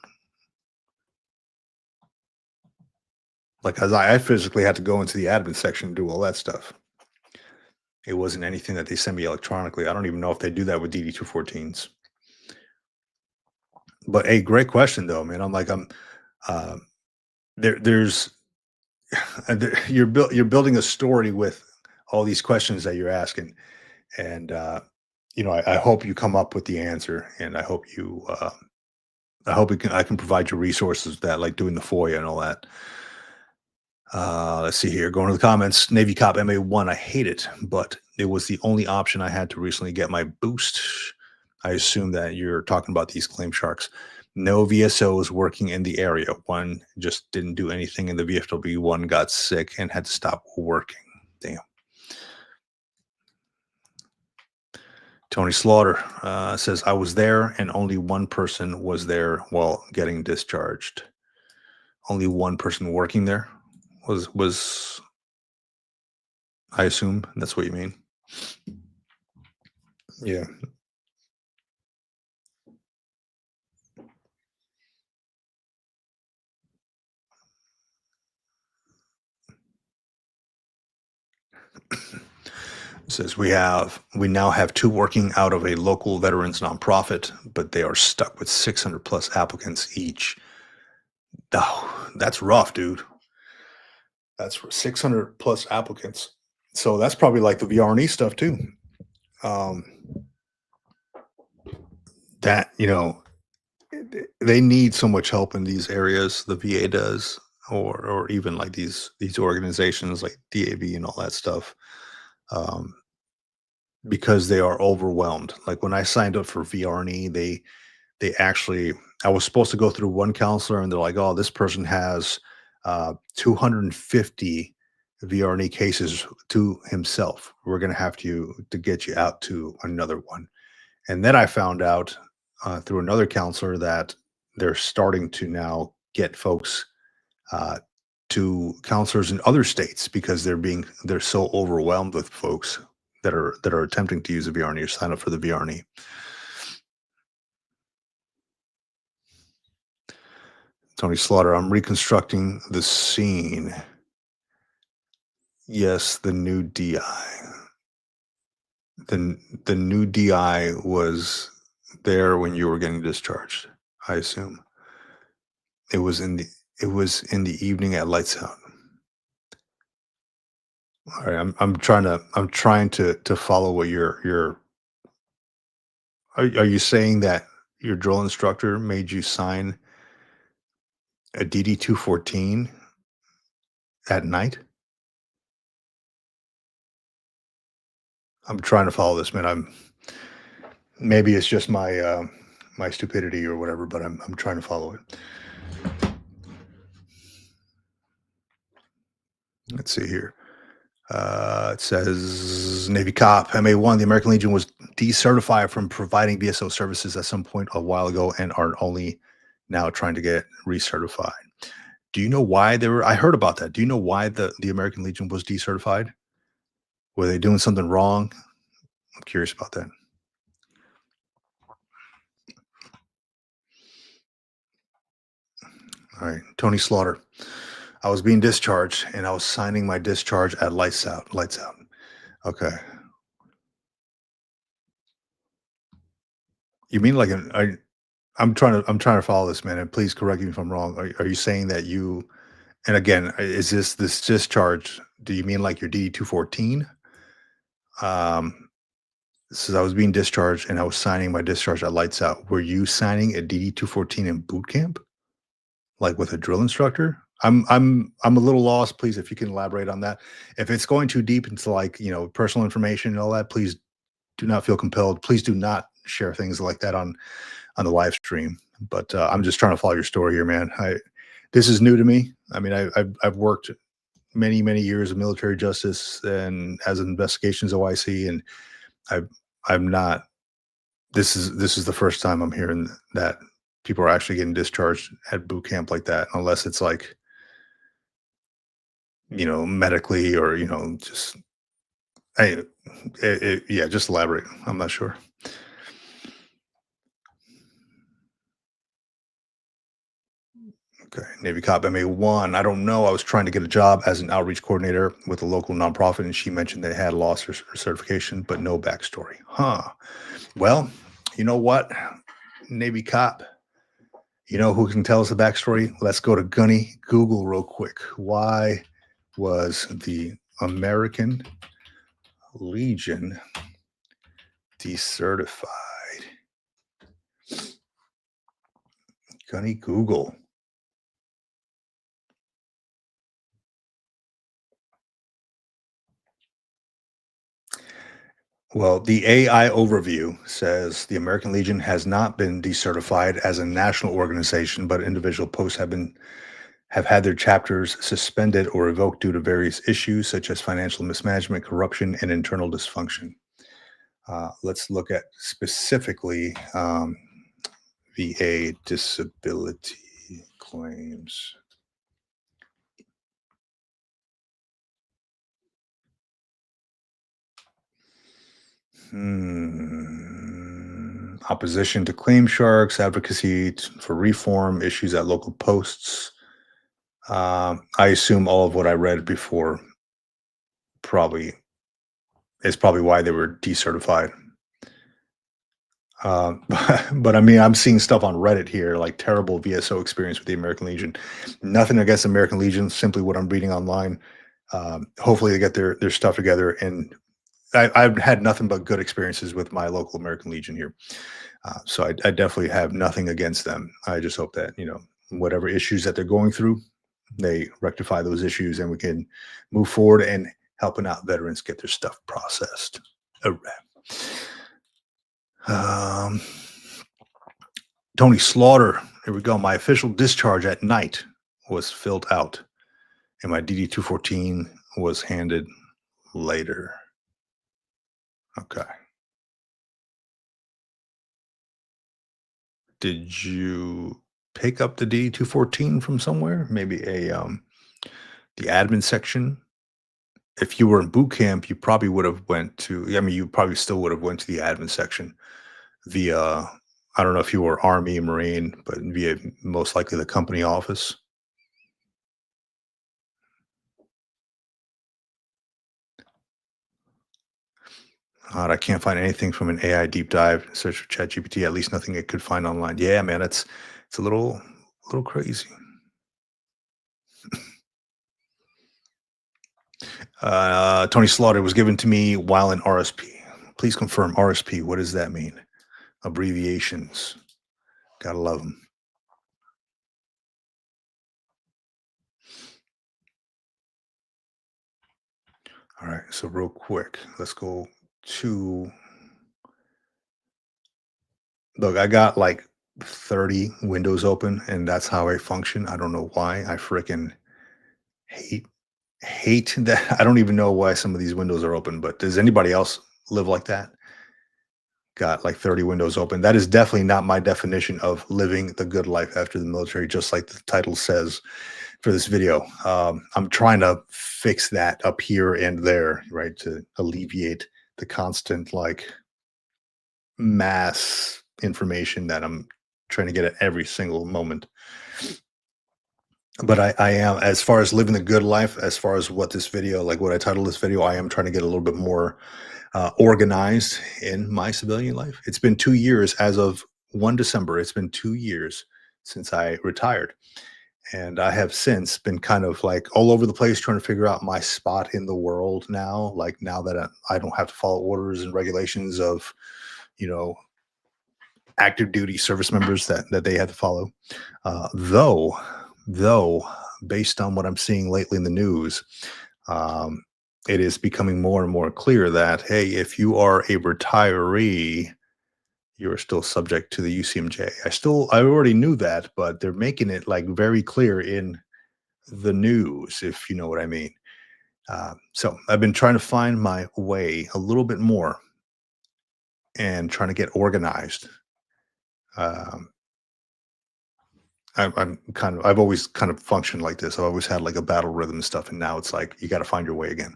Like, as I physically had to go into the admin section and do all that stuff. It wasn't anything that they sent me electronically. I don't even know if they do that with DD 214s. But a great question though, man. Uh, there's you're building a story with all these questions that you're asking, and I hope you come up with the answer, and I hope I can provide you resources with that, like doing the FOIA and all that. Let's see here. Going to the comments. Navy Cop MA1. I hate it, but it was the only option I had to recently get my boost. I assume that you're talking about these claim sharks. No VSOs working in the area. One just didn't do anything in the VFW. One got sick and had to stop working. Damn. Tony Slaughter says, I was there and only one person was there while getting discharged. Only one person working there was I assume that's what you mean. Yeah. It says we now have two working out of a local veterans nonprofit, but they are stuck with 600 plus applicants each. Oh, that's rough, dude. That's for 600 plus applicants. So that's probably like the VRNE stuff too. Um, that, they need so much help in these areas. The VA does, or even like these organizations like DAV and all that stuff. Because they are overwhelmed. Like when I signed up for VRNE, they actually, I was supposed to go through one counselor, and they're like, oh, this person has 250 VRNE cases to himself. We're going to have to get you out to another one. And then I found out through another counselor that they're starting to now get folks to counselors in other states because they're so overwhelmed with folks that are attempting to use a VRNE or sign up for the VRNE. Tony Slaughter, I'm reconstructing the scene. Yes, the new DI. The new DI was there when you were getting discharged, I assume. It was in the evening at Lights Out. All right, I'm trying to follow what your are you saying that your drill instructor made you sign a DD 214 at night? I'm trying to follow this, man. Maybe it's just my my stupidity or whatever, but I'm trying to follow it. Let's see here. It says Navy Cop MA1. The American Legion was decertified from providing VSO services at some point a while ago and are only now trying to get recertified. Do you know why they were? I heard about that. Do you know why the American Legion was decertified? Were they doing something wrong? I'm curious about that. All right, Tony Slaughter. I was being discharged and I was signing my discharge at Lights Out. Lights Out. Okay. You mean like I'm trying to follow this, man, and please correct me if I'm wrong. Are you saying that you, and again, is this discharge? Do you mean like your DD 214? Says I was being discharged and I was signing my discharge at Lights Out. Were you signing a DD 214 in boot camp, like with a drill instructor? I'm a little lost. Please, if you can elaborate on that. If it's going too deep into like personal information and all that, please do not feel compelled. Please do not share things like that on the live stream. But I'm just trying to follow your story here, man. This is new to me. I mean, I've worked many years of military justice and as an investigations OIC, and I I'm not. This is the first time I'm hearing that people are actually getting discharged at boot camp like that, unless it's like, medically, or just I, yeah, just elaborate. I'm not sure. Okay, Navy cop MA1. I don't know. I was trying to get a job as an outreach coordinator with a local nonprofit, and she mentioned they had lost her certification, but no backstory. Huh. Well, you know what, Navy cop, you know who can tell us the backstory? Let's go to Gunny Google real quick. Why was the American Legion decertified? Gunny Google. Well, the AI overview says the American Legion has not been decertified as a national organization, but individual posts have had their chapters suspended or revoked due to various issues such as financial mismanagement, corruption, and internal dysfunction. Let's look at specifically VA disability claims. Opposition to claim sharks, advocacy for reform, issues at local posts. I assume all of what I read before probably is probably why they were decertified. But I mean, I'm seeing stuff on Reddit here, like terrible VSO experience with the American Legion. Nothing against American Legion, simply what I'm reading online. Hopefully, they get their stuff together. And I've had nothing but good experiences with my local American Legion here. So I definitely have nothing against them. I just hope that, whatever issues that they're going through, they rectify those issues and we can move forward and helping out veterans get their stuff processed. All right. Tony Slaughter. Here we go. My official discharge at night was filled out, and my DD 214 was handed later. Okay. Did you pick up the DD 214 from somewhere? Maybe the admin section. If you were in boot camp, you probably would have went to. I mean, you probably still would have went to the admin section via. I don't know if you were Army, Marine, but via most likely the company office. I can't find anything from an AI deep dive. Search for ChatGPT. At least nothing it could find online. Yeah, man, it's a little crazy. Tony Slaughter was given to me while in RSP. Please confirm RSP. What does that mean? Abbreviations. Gotta love them. All right, so real quick, let's go to. Look, I got like 30 windows open, and that's how I function. I don't know why. I freaking hate that. I don't even know why some of these windows are open, but does anybody else live like that? Got like 30 windows open. That is definitely not my definition of living the good life after the military, just like the title says for this video. I'm trying to fix that up here and there, right, to alleviate the constant like mass information that I'm trying to get at every single moment. But I am, as far as living the good life, as far as what this video, like what I titled this video, I am trying to get a little bit more organized in my civilian life. It's been 2 years as of 1 December. It's been 2 years since I retired. And I have since been kind of like all over the place trying to figure out my spot in the world now. Like now that I don't have to follow orders and regulations of, active duty service members that they had to follow. Though, based on what I'm seeing lately in the news, it is becoming more and more clear that, hey, if you are a retiree, you're still subject to the UCMJ. I already knew that, but they're making it like very clear in the news, if you know what I mean. So I've been trying to find my way a little bit more and trying to get organized. Um, I've always kind of functioned like this. I've always had like a battle rhythm and stuff, and now it's like you got to find your way again.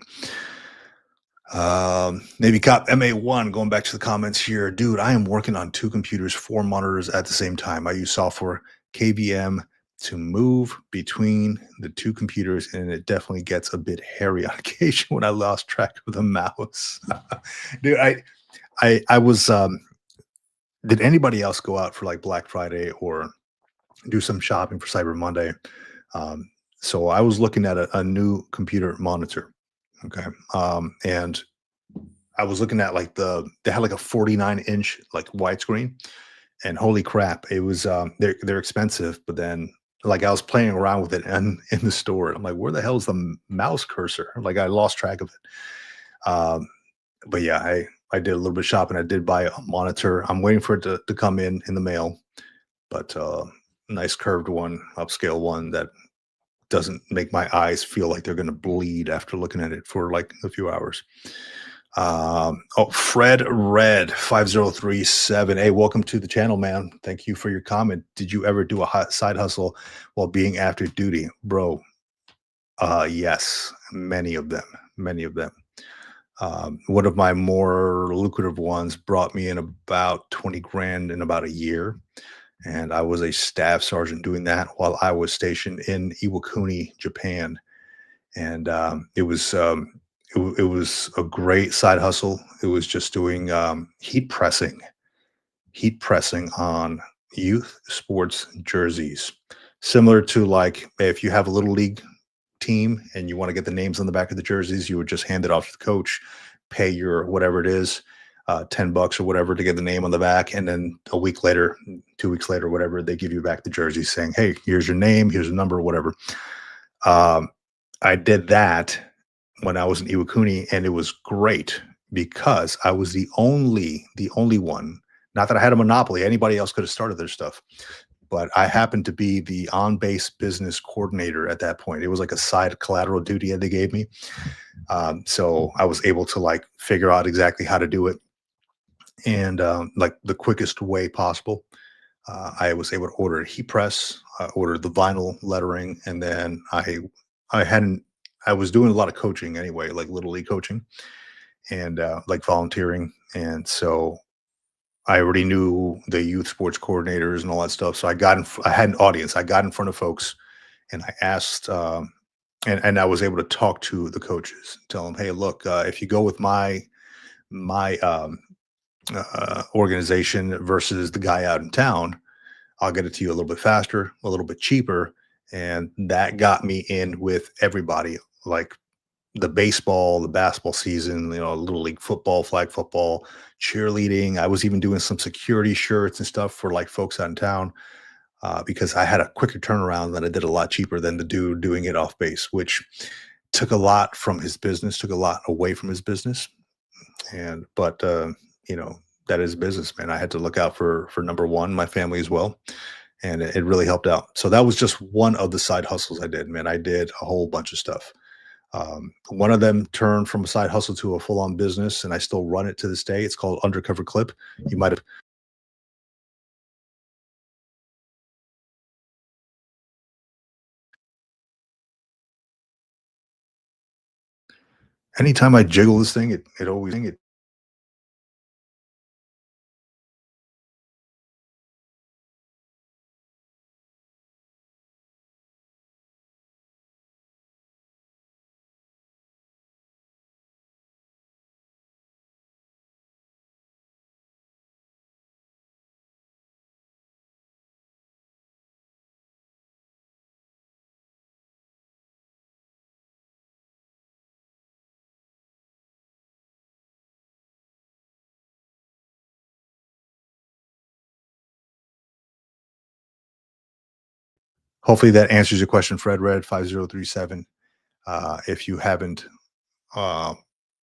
Navy Cop MA1 going back to the comments here. Dude, I am working on two computers, four monitors at the same time. I use software KVM to move between the two computers, and it definitely gets a bit hairy on occasion when I lost track of the mouse. Dude, I was did anybody else go out for like Black Friday or do some shopping for Cyber Monday? Um, so I was looking at a new computer monitor. Okay. And I was looking at like they had like a 49-inch like widescreen, and holy crap, it was they're expensive, but then like I was playing around with it and in the store. I'm like, where the hell is the mouse cursor? Like I lost track of it. But yeah, I did a little bit of shopping. I did buy a monitor. I'm waiting for it to come in the mail, but nice curved one, upscale one that doesn't make my eyes feel like they're going to bleed after looking at it for like a few hours. Oh, Fred Red 5037. Hey, welcome to the channel, man. Thank you for your comment. Did you ever do a side hustle while being after duty, bro? Yes, many of them, many of them. One of my more lucrative ones brought me in about 20 grand in about a year. And I was a staff sergeant doing that while I was stationed in Iwakuni, Japan. And it was a great side hustle. It was just doing heat pressing on youth sports jerseys, similar to like if you have a little league team and you want to get the names on the back of the jerseys, you would just hand it off to the coach, pay your whatever it is, $10 or whatever to get the name on the back, and then a week later, 2 weeks later, whatever, they give you back the jersey saying, "Hey, here's your name, here's a number, whatever." Um, I did that when I was in Iwakuni, and it was great because I was the only one. Not that I had a monopoly; anybody else could have started their stuff, but I happened to be the on-base business coordinator at that point. It was like a side collateral duty that they gave me, so I was able to like figure out exactly how to do it and like the quickest way possible. I was able to order a heat press, order the vinyl lettering, and then I hadn't I was doing a lot of coaching anyway, like little league coaching and like volunteering, and so I already knew the youth sports coordinators and all that stuff. So I had an audience. I got in front of folks and I asked, and I was able to talk to the coaches, tell them, hey, look, if you go with my organization versus the guy out in town, I'll get it to you a little bit faster, a little bit cheaper. And that got me in with everybody, like the baseball, the basketball season, little league football, flag football, cheerleading. I was even doing some security shirts and stuff for like folks out in town because I had a quicker turnaround that I did a lot cheaper than the dude doing it off base, which took a lot from his business, took a lot away from his business. And but you know that is business, man. I had to look out for number one, my family as well, and it really helped out. So that was just one of the side hustles I did, man. I did a whole bunch of stuff. One of them turned from a side hustle to a full-on business, and I still run it to this day. It's called Undercover Clip. You might have anytime I jiggle this thing, it always it. Hopefully that answers your question, Fred Red 5037. If you haven't, uh,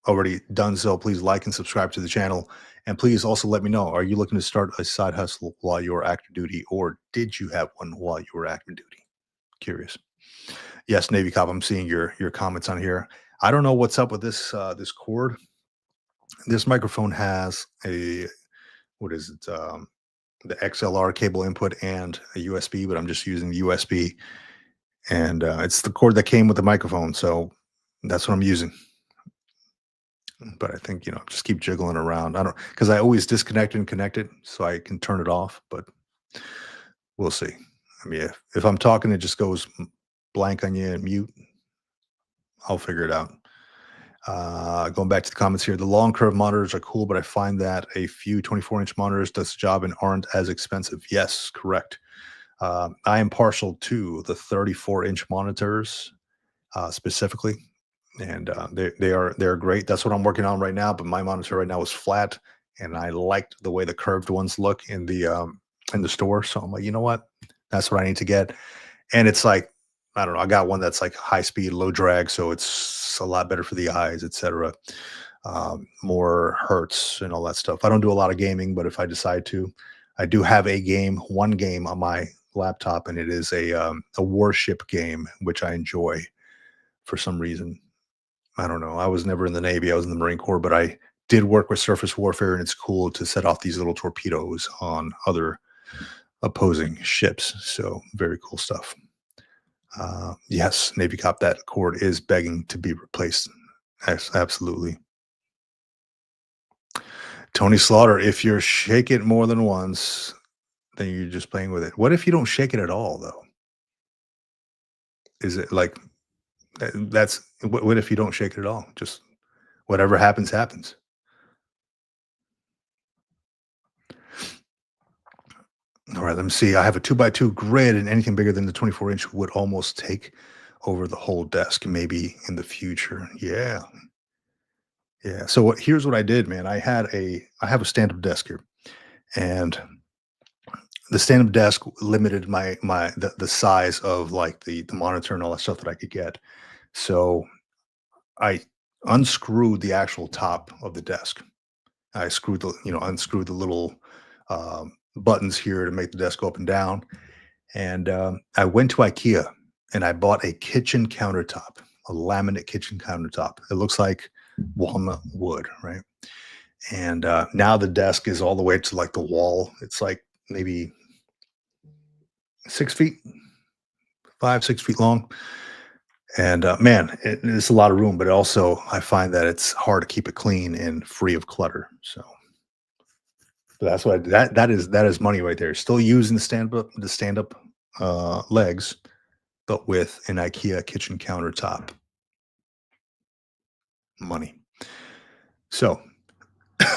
already done so, please like and subscribe to the channel. And please also let me know, are you looking to start a side hustle while you were active duty, or did you have one while you were active duty? Curious. Yes, Navy Cop, I'm seeing your comments on here. I don't know what's up with this cord. This microphone has a, what is it? The XLR cable input and a USB, but I'm just using the USB, and it's the cord that came with the microphone, so that's what I'm using. But I think, just keep jiggling around. I don't, because I always disconnect and connect it so I can turn it off, but we'll see. I mean, if I'm talking, it just goes blank on you and mute. I'll figure it out. Going back to the comments here, the long curve monitors are cool, but I find that a few 24-inch monitors does the job and aren't as expensive. Yes, correct. I am partial to the 34-inch monitors specifically, and they're great. That's what I'm working on right now. But my monitor right now is flat, and I liked the way the curved ones look in the store. So I'm like, you know what? That's what I need to get. And it's like, I don't know, I got one that's like high speed, low drag, so it's a lot better for the eyes, etc. More hertz and all that stuff. I don't do a lot of gaming, but if I decide to, I do have one game on my laptop, and it is a warship game, which I enjoy for some reason. I don't know. I was never in the Navy. I was in the Marine Corps, but I did work with surface warfare, and it's cool to set off these little torpedoes on other opposing ships. So very cool stuff. Yes, Navy Cop, that cord is begging to be replaced. Absolutely. Tony Slaughter, if you're shake it more than once, then you're just playing with it. What if you don't shake it at all, though? Is it like that's what if you don't shake it at all? Just whatever happens, happens. All right, let me see. I have a 2x2 grid, and anything bigger than the 24-inch would almost take over the whole desk, maybe in the future. Yeah. Yeah. So here's what I did, man. I have a stand-up desk here, and the stand-up desk limited the size of like the monitor and all that stuff that I could get. So I unscrewed the actual top of the desk. I unscrewed the little buttons here to make the desk go up and down. And I went to IKEA and I bought a kitchen countertop, a laminate kitchen countertop. It looks like walnut wood, right? And now the desk is all the way to like the wall. It's like maybe 6 feet, 5, 6 feet long. And man, it's a lot of room, but also I find that it's hard to keep it clean and free of clutter. So that's what that is money right there. Still using the stand up legs, but with an IKEA kitchen countertop. Money. So,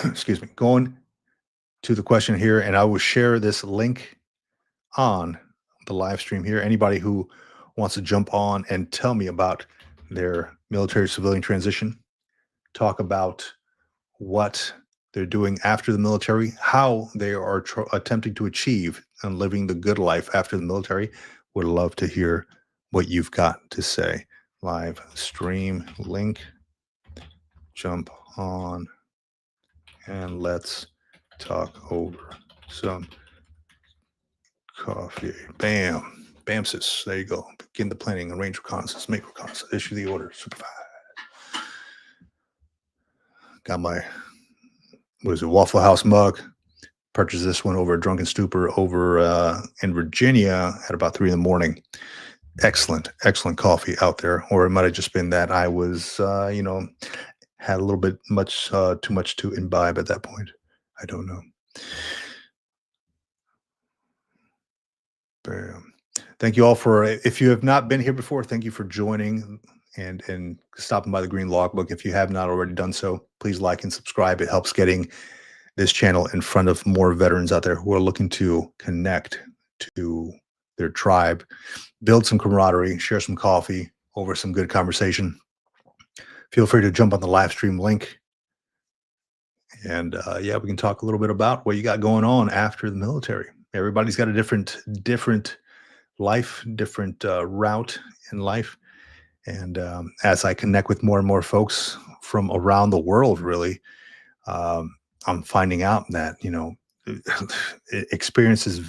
excuse me. Going to the question here, and I will share this link on the live stream here. Anybody who wants to jump on and tell me about their military civilian transition, talk about what they're doing after the military, how they are attempting to achieve and living the good life after the military, would love to hear what you've got to say. Live stream link, jump on, and let's talk over some coffee. Bam. Bamsis. There you go. Begin the planning, arrange reconnaissance, make reconnaissance, issue the order, supervise. Got my, Waffle House mug. Purchased this one over a Drunken Stupor over in Virginia at about 3 a.m. Excellent coffee out there. Or it might have just been that I was, had a little bit too much to imbibe at that point. I don't know. Bam. Thank you all for, if you have not been here before, thank you for joining and stopping by the Green Logbook. If you have not already done so, please like and subscribe. It helps getting this channel in front of more veterans out there who are looking to connect to their tribe, build some camaraderie, share some coffee over some good conversation. Feel free to jump on the live stream link. And yeah, we can talk a little bit about what you got going on after the military. Everybody's got a different life, different route in life. And as I connect with more and more folks from around the world, really, I'm finding out that, experiences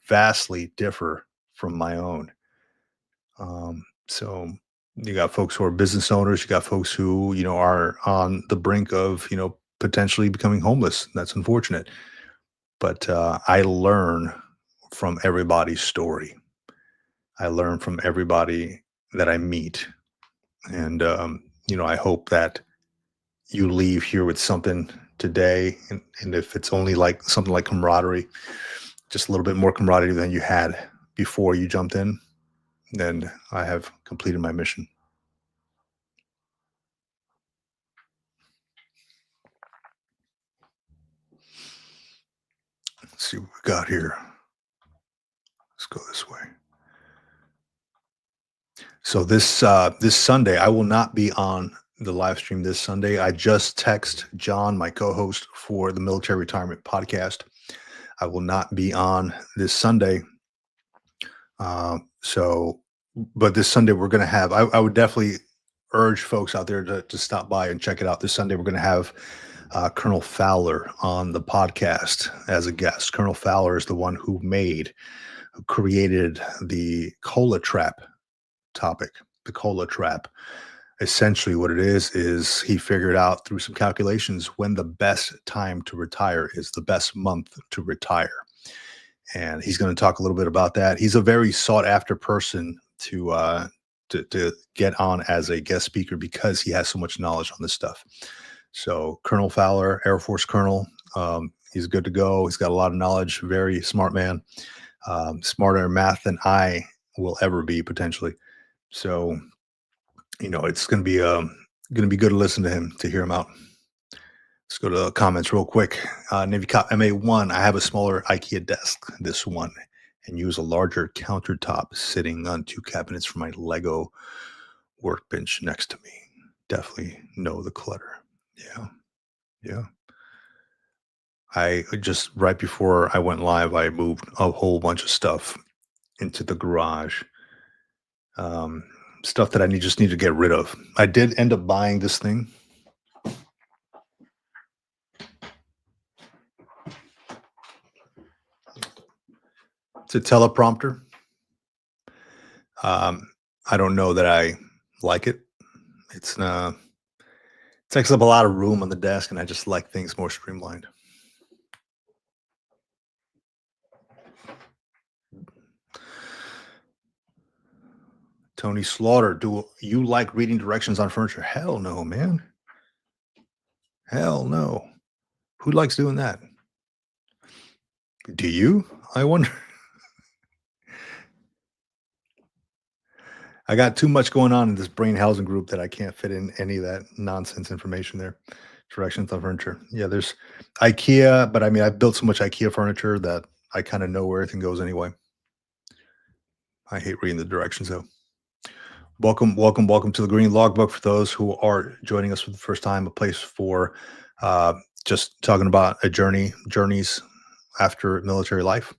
vastly differ from my own. So you got folks who are business owners, you got folks who, are on the brink of, potentially becoming homeless. That's unfortunate. But I learn from everybody's story. I learn from everybody that I meet. And, I hope that you leave here with something today. And if it's only like something like camaraderie, just a little bit more camaraderie than you had before you jumped in, then I have completed my mission. Let's see what we got here. Let's go this way. So this Sunday, I will not be on the live stream this Sunday. I just text John, my co-host for the Military Retirement Podcast. I will not be on this Sunday. But this Sunday we're going to have. I would definitely urge folks out there to stop by and check it out. This Sunday we're going to have Colonel Fowler on the podcast as a guest. Colonel Fowler is the one who created the cola trap topic. The cola trap. Essentially what it is he figured out through some calculations when the best time to retire is, the best month to retire. And he's going to talk a little bit about that. He's a very sought after person to get on as a guest speaker because he has so much knowledge on this stuff. So Colonel Fowler, Air Force Colonel, he's good to go. He's got a lot of knowledge, very smart man, smarter in math than I will ever be potentially. So, it's going to be good to listen to him, to hear him out. Let's go to the comments real quick. Navy Cop MA1, I have a smaller IKEA desk, this one, and use a larger countertop sitting on 2 cabinets for my Lego workbench next to me. Definitely know the clutter. Yeah. I just, right before I went live, I moved a whole bunch of stuff into the garage. Stuff that I just need to get rid of. I did end up buying this thing. It's a teleprompter. I don't know that I like it. It takes up a lot of room on the desk, and I just like things more streamlined. Tony Slaughter, do you like reading directions on furniture? Hell no, man. Hell no. Who likes doing that? Do you? I wonder. I got too much going on in this brain housing group that I can't fit in any of that nonsense information there. Directions on furniture. Yeah, there's IKEA, but I mean, I've built so much IKEA furniture that I kind of know where everything goes anyway. I hate reading the directions though. Welcome to the Green Logbook. For those who are joining us for the first time, a place for just talking about journeys after military life.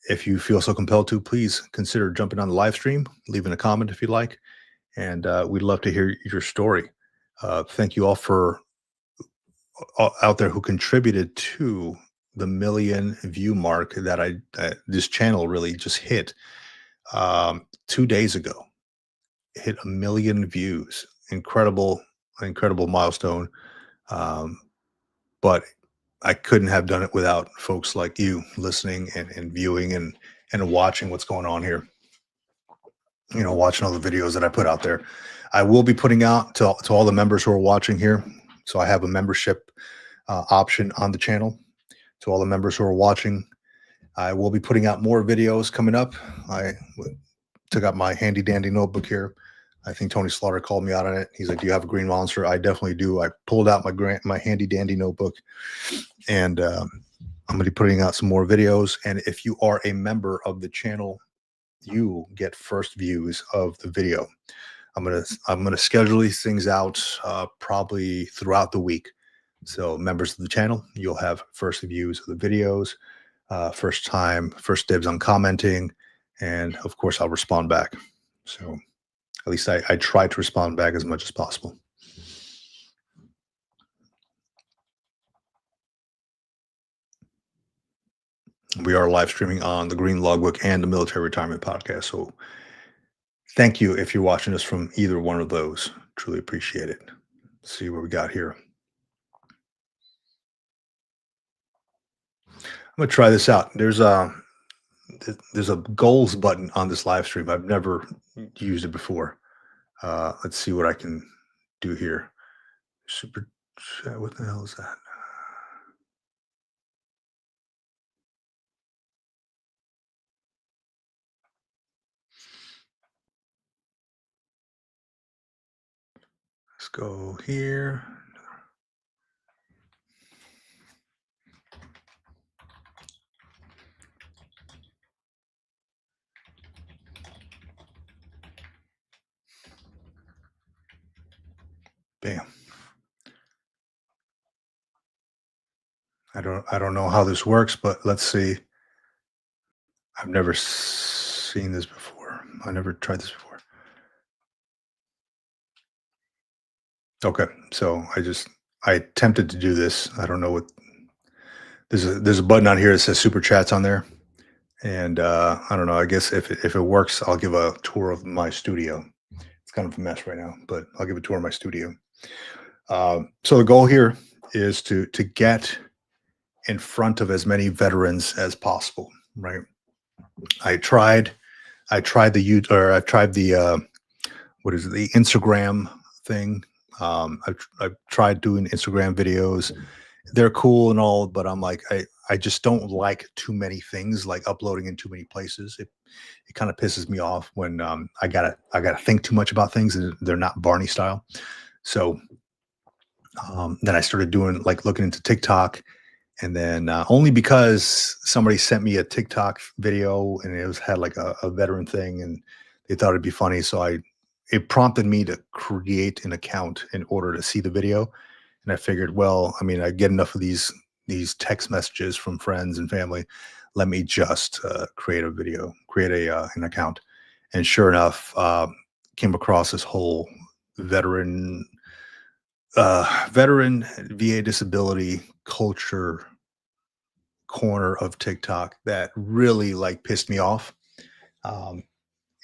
If you feel so compelled to, please consider jumping on the live stream, leaving a comment if you'd like, and we'd love to hear your story. Thank you all for out there who contributed to the 1 million view mark that this channel really just hit 2 days ago. Hit 1 million views. Incredible milestone. But I couldn't have done it without folks like you listening and viewing and watching what's going on here. Watching all the videos that I put out there. I will be putting out to all the members who are watching here. So I have a membership option on the channel. To all the members who are watching, I will be putting out more videos coming up. I took out my handy dandy notebook here. I think Tony Slaughter called me out on it. He's like, "Do you have a green monster?" I definitely do. I pulled out my handy dandy notebook, and I'm going to be putting out some more videos. And if you are a member of the channel, you get first views of the video. I'm gonna schedule these things out probably throughout the week. So members of the channel, you'll have first views of the videos, first dibs on commenting, and of course I'll respond back. So at least I try to respond back as much as possible. We are live streaming on the Green Logbook and the Military Retirement Podcast. So thank you if you're watching us from either one of those. Truly appreciate it. Let's see what we got here. I'm gonna try this out. There's a goals button on this live stream. I've never used it before. Let's see what I can do here. Super chat. What the hell is that? Let's go here. Bam. I don't know how this works, but let's see. I've never seen this before. I never tried this before. Okay, so I attempted to do this. I don't know what there's a button on here that says super chats on there, and I don't know. I guess if it works, I'll give a tour of my studio. It's kind of a mess right now, but I'll give a tour of my studio. So the goal here is to get in front of as many veterans as possible, right? I tried the what is it, the Instagram thing. I've tried doing Instagram videos. They're cool and all, but I'm like, I just don't like too many things, like uploading in too many places. It kind of pisses me off when I gotta think too much about things and they're not Barney style. So then I started doing like looking into TikTok, and then only because somebody sent me a TikTok video and had like a veteran thing, and they thought it'd be funny, so it prompted me to create an account in order to see the video. And I figured, well, I mean, I get enough of these text messages from friends and family. Let me just create an account. And sure enough, came across this whole veteran VA disability culture corner of TikTok that really like pissed me off.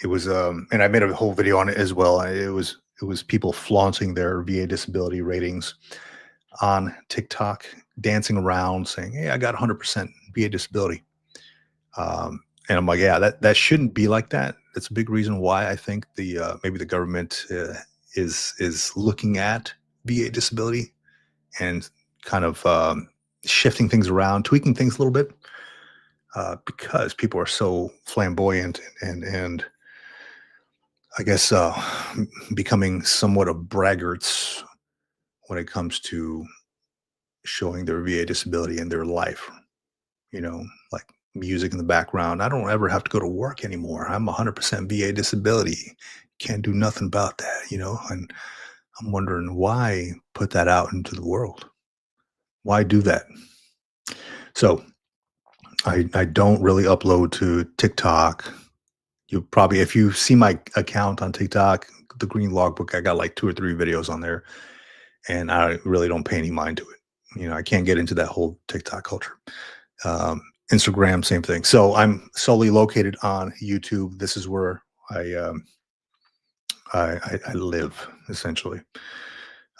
It was and I made a whole video on it as well. It was people flaunting their VA disability ratings on TikTok, dancing around saying, "Hey, I got 100% VA disability." And I'm like, yeah, that shouldn't be like that. That's a big reason why I think maybe the government is looking at VA disability and kind of shifting things around, tweaking things a little bit, because people are so flamboyant and I guess becoming somewhat of braggarts when it comes to showing their VA disability in their life. You know, like music in the background. I don't ever have to go to work anymore. I'm 100% VA disability. Can't do nothing about that, And I'm wondering why put that out into the world. Why do that? So I don't really upload to TikTok. You probably, if you see my account on TikTok, the Green Logbook, I got like 2 or 3 videos on there, and I really don't pay any mind to it. I can't get into that whole TikTok culture. Instagram, same thing. So I'm solely located on YouTube. This is where I live, essentially.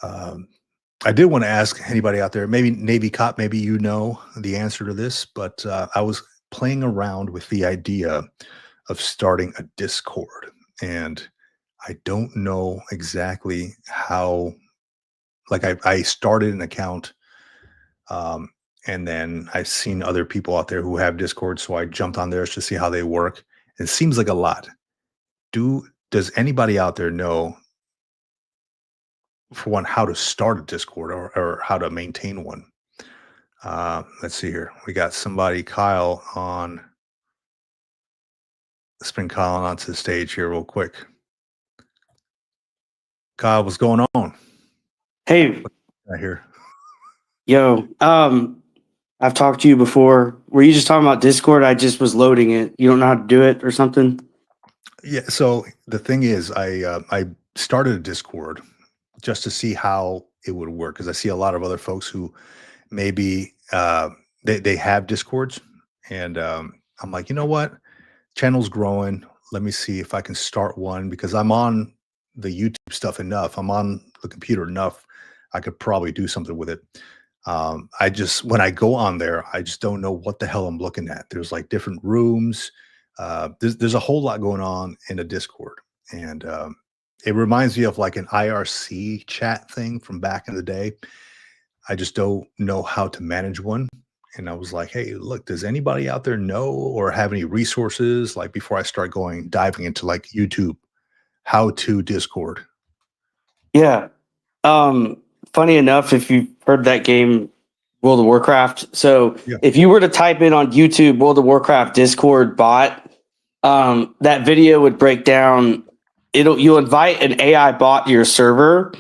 I did want to ask anybody out there, maybe Navy cop, maybe you know the answer to this, but I was playing around with the idea of starting a Discord, and I don't know exactly how. Like I started an account, and then I've seen other people out there who have Discord, so I jumped on theirs to see how they work. It seems like a lot. Does anybody out there know, for one, how to start a Discord or how to maintain one? Let's see here. We got somebody, Kyle, on. Let's bring Kyle onto the stage here real quick. Kyle, what's going on? Hey, I hear. yo, I've talked to you before. Were you just talking about Discord? I just was loading it. You don't know how to do it or something? Yeah. So the thing is, I started a Discord just to see how it would work, because I see a lot of other folks who maybe they have Discords And I'm like, you know what? Channel's growing. Let me see if I can start one because I'm on the YouTube stuff enough. I'm on the computer enough. I could probably do something with it. I just, when I go on there, I just don't know what the hell I'm looking at. There's like different rooms. There's a whole lot going on in a Discord. And it reminds me of like an IRC chat thing from back in the day. I just don't know how to manage one. And I was like, hey, look, does anybody out there know or have any resources like before I start diving into like YouTube, how to Discord? Yeah. Funny enough, if you've heard that game, World of Warcraft. So Yeah. if you were to type in on YouTube World of Warcraft Discord bot, that video would break down. You'll invite an AI bot to your server,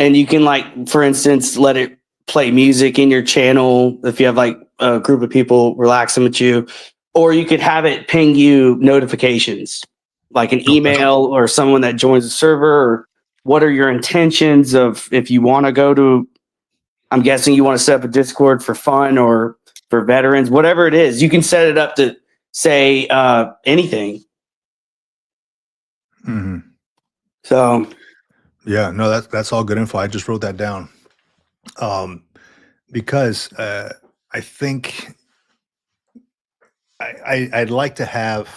and you can, like, for instance, let it play music in your channel if you have like a group of people relaxing with you, or you could have it ping you notifications, like an email or someone that joins the server. Or what are your intentions of if you want to go to? I'm guessing you want to set up a Discord for fun or for veterans, whatever it is. You can set it up to say anything. Mm-hmm. So Yeah, no, that's all good info. I just wrote that down. Because I think I'd like to have.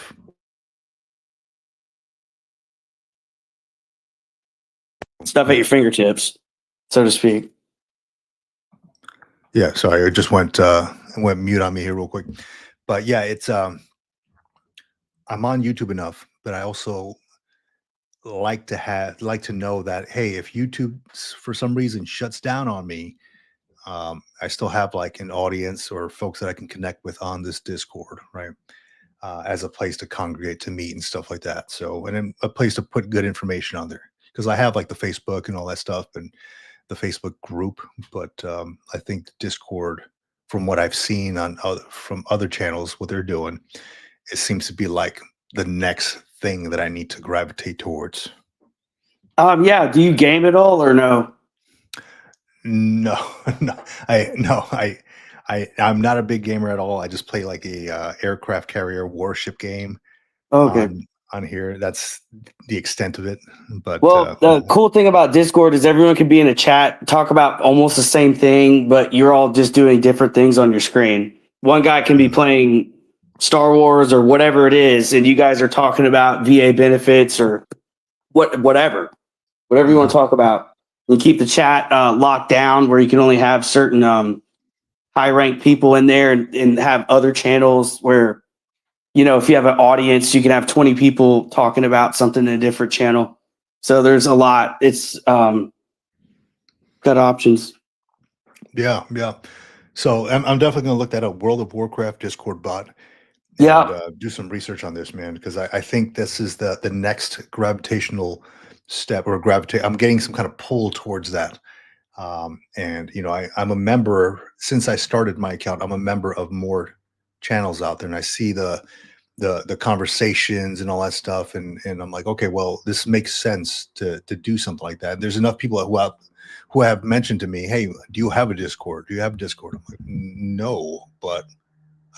stuff at your fingertips, so to speak. Yeah, sorry, it just went mute on me here real quick. But yeah, it's I'm on YouTube enough, but I also like to know that hey, if YouTube for some reason shuts down on me, I still have like an audience or folks that I can connect with on this Discord, right? As a place to congregate, to meet, and stuff like that. So, and then a place to put good information on there because I have like the Facebook and all that stuff and the Facebook group. But I think the Discord, from what I've seen from other channels, what they're doing, it seems to be like the next thing that I need to gravitate towards. Yeah. Do you game at all or no? No, I'm not a big gamer at all. I just play like a aircraft carrier warship game Okay. on here. That's the extent of it. But Well, the cool thing about Discord is everyone can be in a chat, talk about almost the same thing, but you're all just doing different things on your screen. One guy can be playing Star Wars or whatever it is, and you guys are talking about VA benefits or whatever you want to talk about. You keep the chat locked down where you can only have certain high ranked people in there, and have other channels where, if you have an audience, you can have 20 people talking about something in a different channel. So there's a lot. It's got options. yeah. So I'm definitely going to look that up. World of Warcraft Discord bot. Yeah. And do some research on this, man, because I think this is the next gravitational step or gravitate. I'm getting some kind of pull towards that. And I'm a member since I started my account. I'm a member of more channels out there, and I see the conversations and all that stuff, and I'm like, okay, well, this makes sense to do something like that. There's enough people who have mentioned to me, hey, do you have a Discord? Do you have a Discord? I'm like, no, but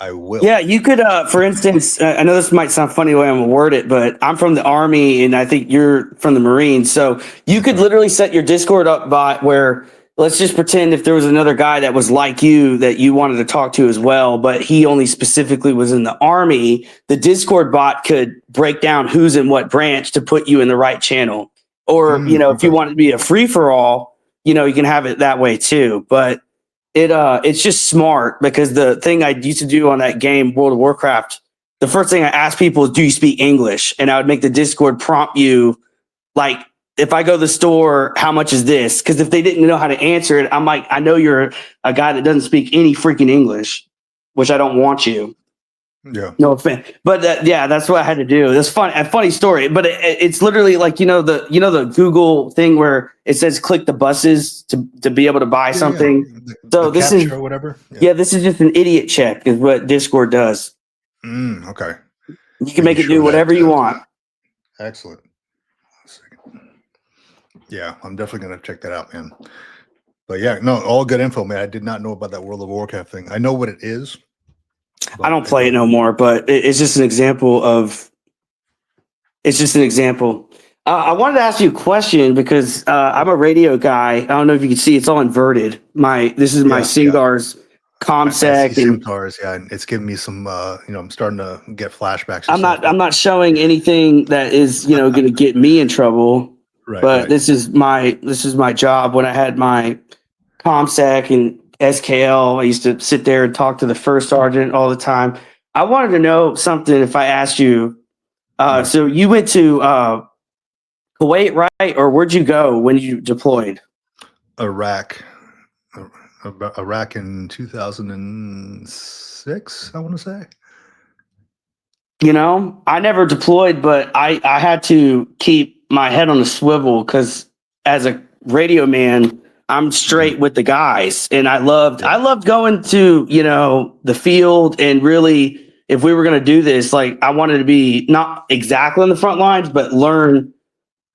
I will. Yeah, you could, for instance, I know this might sound funny the way I'm gonna word it, but I'm from the Army and I think you're from the Marines. So you could literally set your Discord up bot where, let's just pretend if there was another guy that was like you that you wanted to talk to as well, but he only specifically was in the Army, the Discord bot could break down who's in what branch to put you in the right channel. Or, if you want it to be a free for all, you can have it that way too. But it's just smart because the thing I used to do on that game, World of Warcraft, the first thing I asked people is, do you speak English? And I would make the Discord prompt you, like, if I go to the store, how much is this? Because if they didn't know how to answer it, I'm like, I know you're a guy that doesn't speak any freaking English, which I don't want you. Yeah. No offense, but that's what I had to do. That's fun, a funny story, but it's literally like the Google thing where it says click the buses to be able to buy something. Yeah. So this is or whatever. this is just an idiot check, is what Discord does. Okay. You can make it do whatever you want. Excellent. Yeah, I'm definitely gonna check that out, man. But yeah, no, all good info, man. I did not know about that World of Warcraft thing. I know what it is. I don't play it no more, but it's just an example of. It's just an example. I wanted to ask you a question because I'm a radio guy. I don't know if you can see; it's all inverted. This is my Singar's I see ComSec, and Simcars, and it's giving me some. I'm starting to get flashbacks. I'm not showing anything that is going to get me in trouble. Right, But right. this is my job. When I had my ComSec and SKL, I used to sit there and talk to the first sergeant all the time. I wanted to know something. If I asked you, so you went to Kuwait, right? Or where'd you go when you deployed? Iraq in 2006, I want to say. I never deployed, but I had to keep my head on a swivel because as a radio man, I'm straight with the guys, and I loved going to the field, and really, if we were going to do this, like I wanted to be not exactly on the front lines, but learn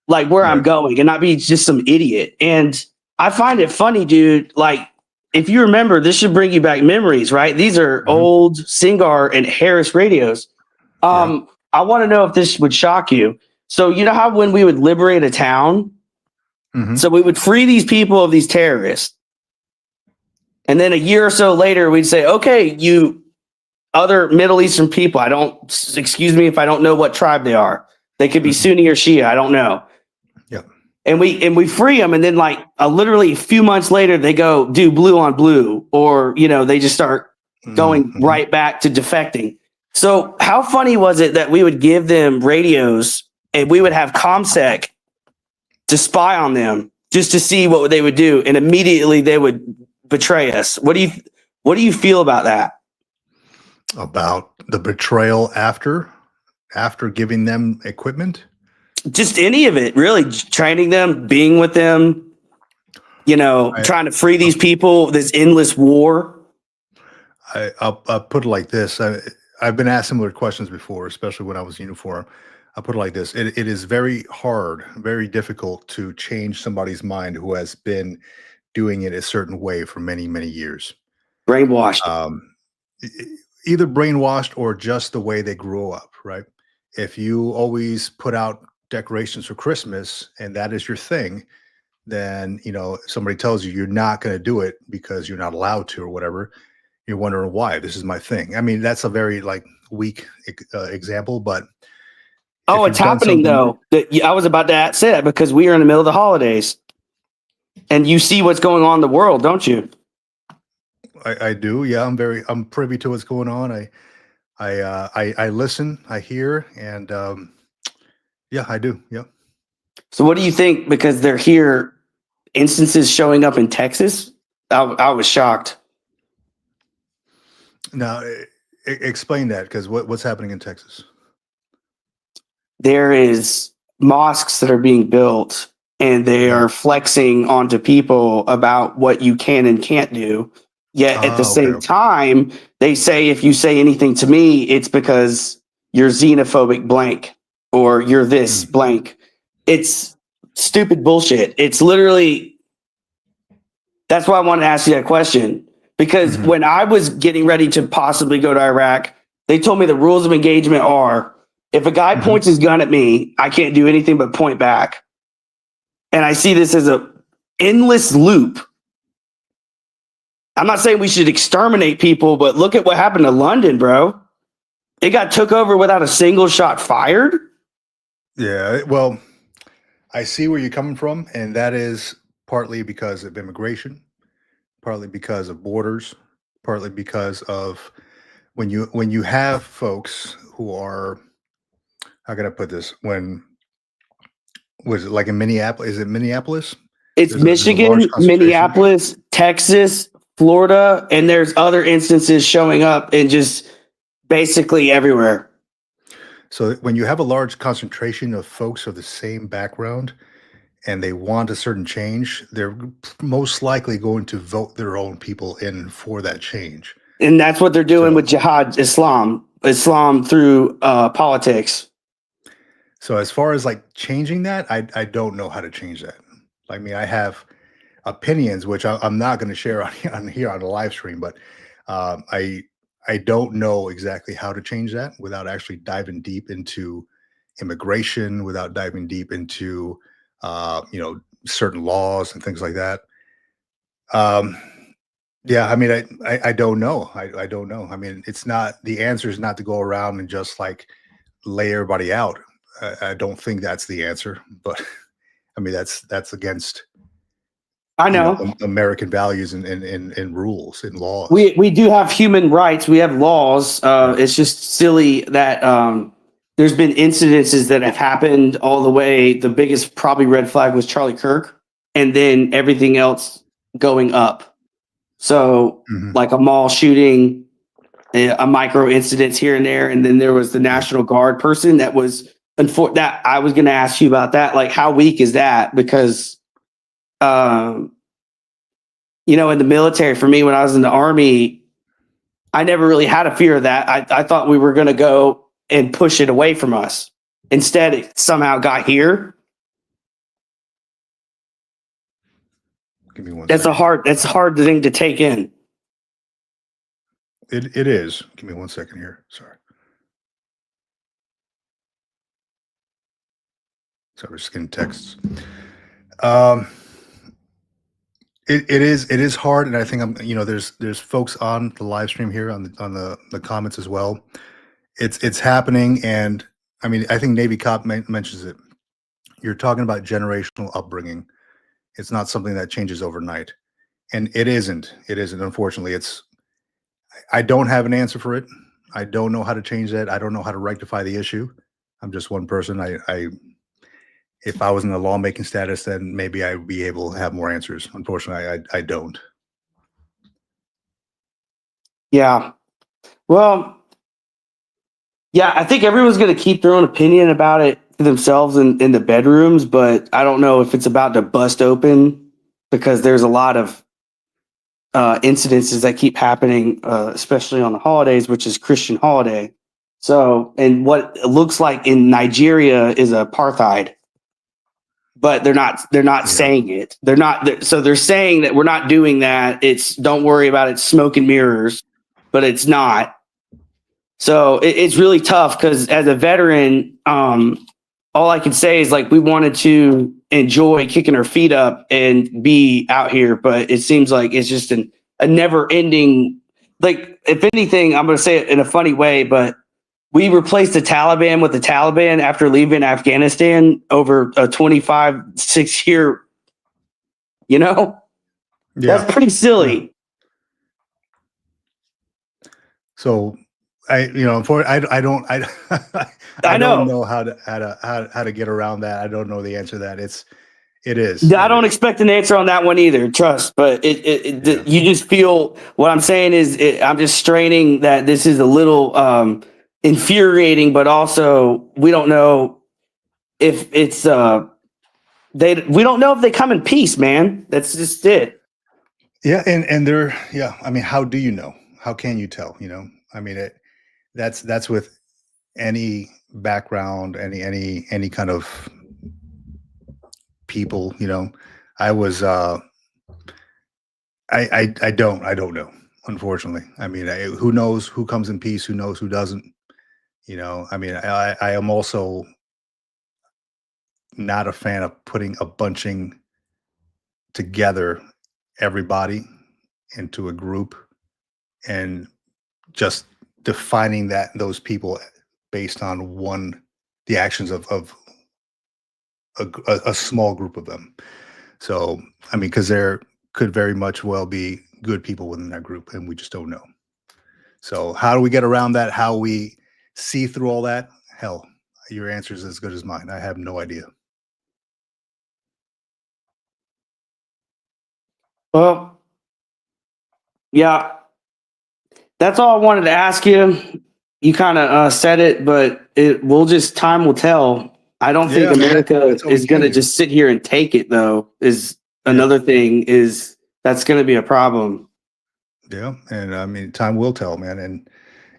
like where I'm going and not be just some idiot. And I find it funny, dude. Like if you remember, this should bring you back memories, right? These are old Singar and Harris radios. I want to know if this would shock you. So you know how when we would liberate a town, so we would free these people of these terrorists. And then a year or so later, we'd say, okay, you other Middle Eastern people, excuse me if I don't know what tribe they are. They could be Sunni or Shia. I don't know. Yep. And we free them. And then like literally a few months later, they go do blue on blue, or, they just start going right back to defecting. So how funny was it that we would give them radios and we would have ComSec to spy on them just to see what they would do, and immediately they would betray us? What do you feel about that? About the betrayal after giving them equipment? Just any of it, really. Training them, being with them, trying to free these people, this endless war. I'll put it like this. I've been asked similar questions before, especially when I was in uniform. I'll put it like this. It is very hard, very difficult to change somebody's mind who has been doing it a certain way for many, many years. Brainwashed. Either brainwashed or just the way they grew up, right? If you always put out decorations for Christmas and that is your thing, then, somebody tells you you're not going to do it because you're not allowed to or whatever. You're wondering why. This is my thing. I mean, that's a very weak example, but it's happening though. I was about to say that because we are in the middle of the holidays, and you see what's going on in the world, don't you? I do. Yeah, I'm privy to what's going on. I listen, I hear, and yeah, I do. Yeah. So what do you think? Because they're here, instances showing up in Texas. I was shocked. Now, explain that, because what's happening in Texas? There is mosques that are being built, and they are flexing onto people about what you can and can't do. Yet at the same time, they say if you say anything to me, it's because you're xenophobic blank or you're this blank. It's stupid bullshit. It's literally, that's why I wanted to ask you that question. Because when I was getting ready to possibly go to Iraq, they told me the rules of engagement are, if a guy points his gun at me, I can't do anything but point back. And I see this as a endless loop. I'm not saying we should exterminate people, but look at what happened to London, bro. It got took over without a single shot fired. Yeah, well, I see where you're coming from, and that is partly because of immigration, partly because of borders, partly because of when you have folks who are, how can I put this? Was it like in Minneapolis? Is it Minneapolis? It's Michigan, Minneapolis, Texas, Florida, and there's other instances showing up in just basically everywhere. So when you have a large concentration of folks of the same background and they want a certain change, they're most likely going to vote their own people in for that change. And that's what they're doing with jihad, Islam through politics. So as far as changing that, I don't know how to change that. I mean, I have opinions, which I'm not going to share on here on the live stream, but I I don't know exactly how to change that without actually diving deep into immigration, without diving deep into certain laws and things like that. Um, yeah, I mean, I don't know. I don't know. I mean, it's not the answer is not to go around and just like lay everybody out. I don't think that's the answer, but I mean, that's against I know. American values and rules and laws. We do have human rights. We have laws. It's just silly that there's been incidences that have happened all the way. The biggest probably red flag was Charlie Kirk, and then everything else going up. So like a mall shooting, a micro incidents here and there, and then there was the National Guard person that was that I was going to ask you about that. Like, how weak is that? Because in the military, for me, when I was in the Army, I never really had a fear of that. I thought we were going to go and push it away from us. Instead, it somehow got here. Give me one. That's a hard thing to take in. It is. Give me 1 second here. Sorry. So we're just getting texts. It is hard, and I think there's folks on the live stream here on the comments as well. It's happening, and I mean, I think Navy Cop mentions it. You're talking about generational upbringing. It's not something that changes overnight, and it isn't. It isn't. Unfortunately, I don't have an answer for it. I don't know how to change that. I don't know how to rectify the issue. I'm just one person. If I was in the lawmaking status, then maybe I would be able to have more answers. Unfortunately, I don't. Yeah. Well, yeah, I think everyone's going to keep their own opinion about it to themselves in the bedrooms, but I don't know if it's about to bust open because there's a lot of incidences that keep happening, especially on the holidays, which is Christian holiday. So, and what it looks like in Nigeria is apartheid. But they're not saying it. So they're saying that we're not doing that. It's don't worry about it, smoke and mirrors, but it's not. So it's really tough because as a veteran, all I can say is like we wanted to enjoy kicking our feet up and be out here, but it seems like it's just a never ending. Like if anything, I'm going to say it in a funny way, but we replaced the Taliban with the Taliban after leaving Afghanistan over a 25-6 year, That's pretty silly. So I don't know how to get around that. I don't know the answer to that. It is. I don't expect an answer on that one either. Trust, but you just feel what I'm saying is I'm just straining that this is a little infuriating, but also we don't know if it's we don't know if they come in peace, man. That's just it. Yeah, and they're I mean, how do you know? How can you tell? I mean, that's with any background, any kind of people. I was I don't know. Unfortunately, I mean, who knows who comes in peace? Who knows who doesn't? I mean, I am also not a fan of putting a bunching together everybody into a group and just defining those people based on the actions of a small group of them. So, I mean, because there could very much well be good people within that group, and we just don't know. So, how do we get around that? How we see through all that? Hell, your answer is as good as mine. I have no idea. Well, yeah, that's all I wanted to ask you. You kind of said it, but time will tell. I don't think America is going to just sit here and take it, though. Another thing is that's going to be a problem. Yeah, and I mean, time will tell, man. And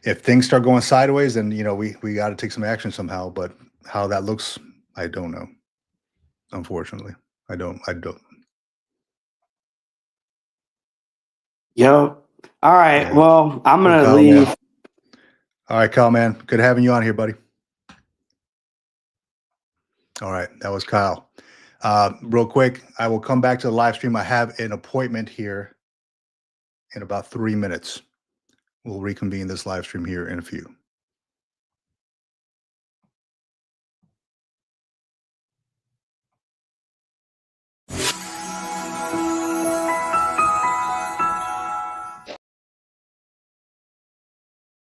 if things start going sideways, then we got to take some action somehow. But how that looks, I don't know. Unfortunately, I don't. Yeah, All right. Yeah. Well, I'm Good gonna call, leave. man. All right, Kyle, man. Good having you on here, buddy. All right, that was Kyle. Real quick, I will come back to the live stream. I have an appointment here in about 3 minutes. We'll reconvene this live stream here in a few.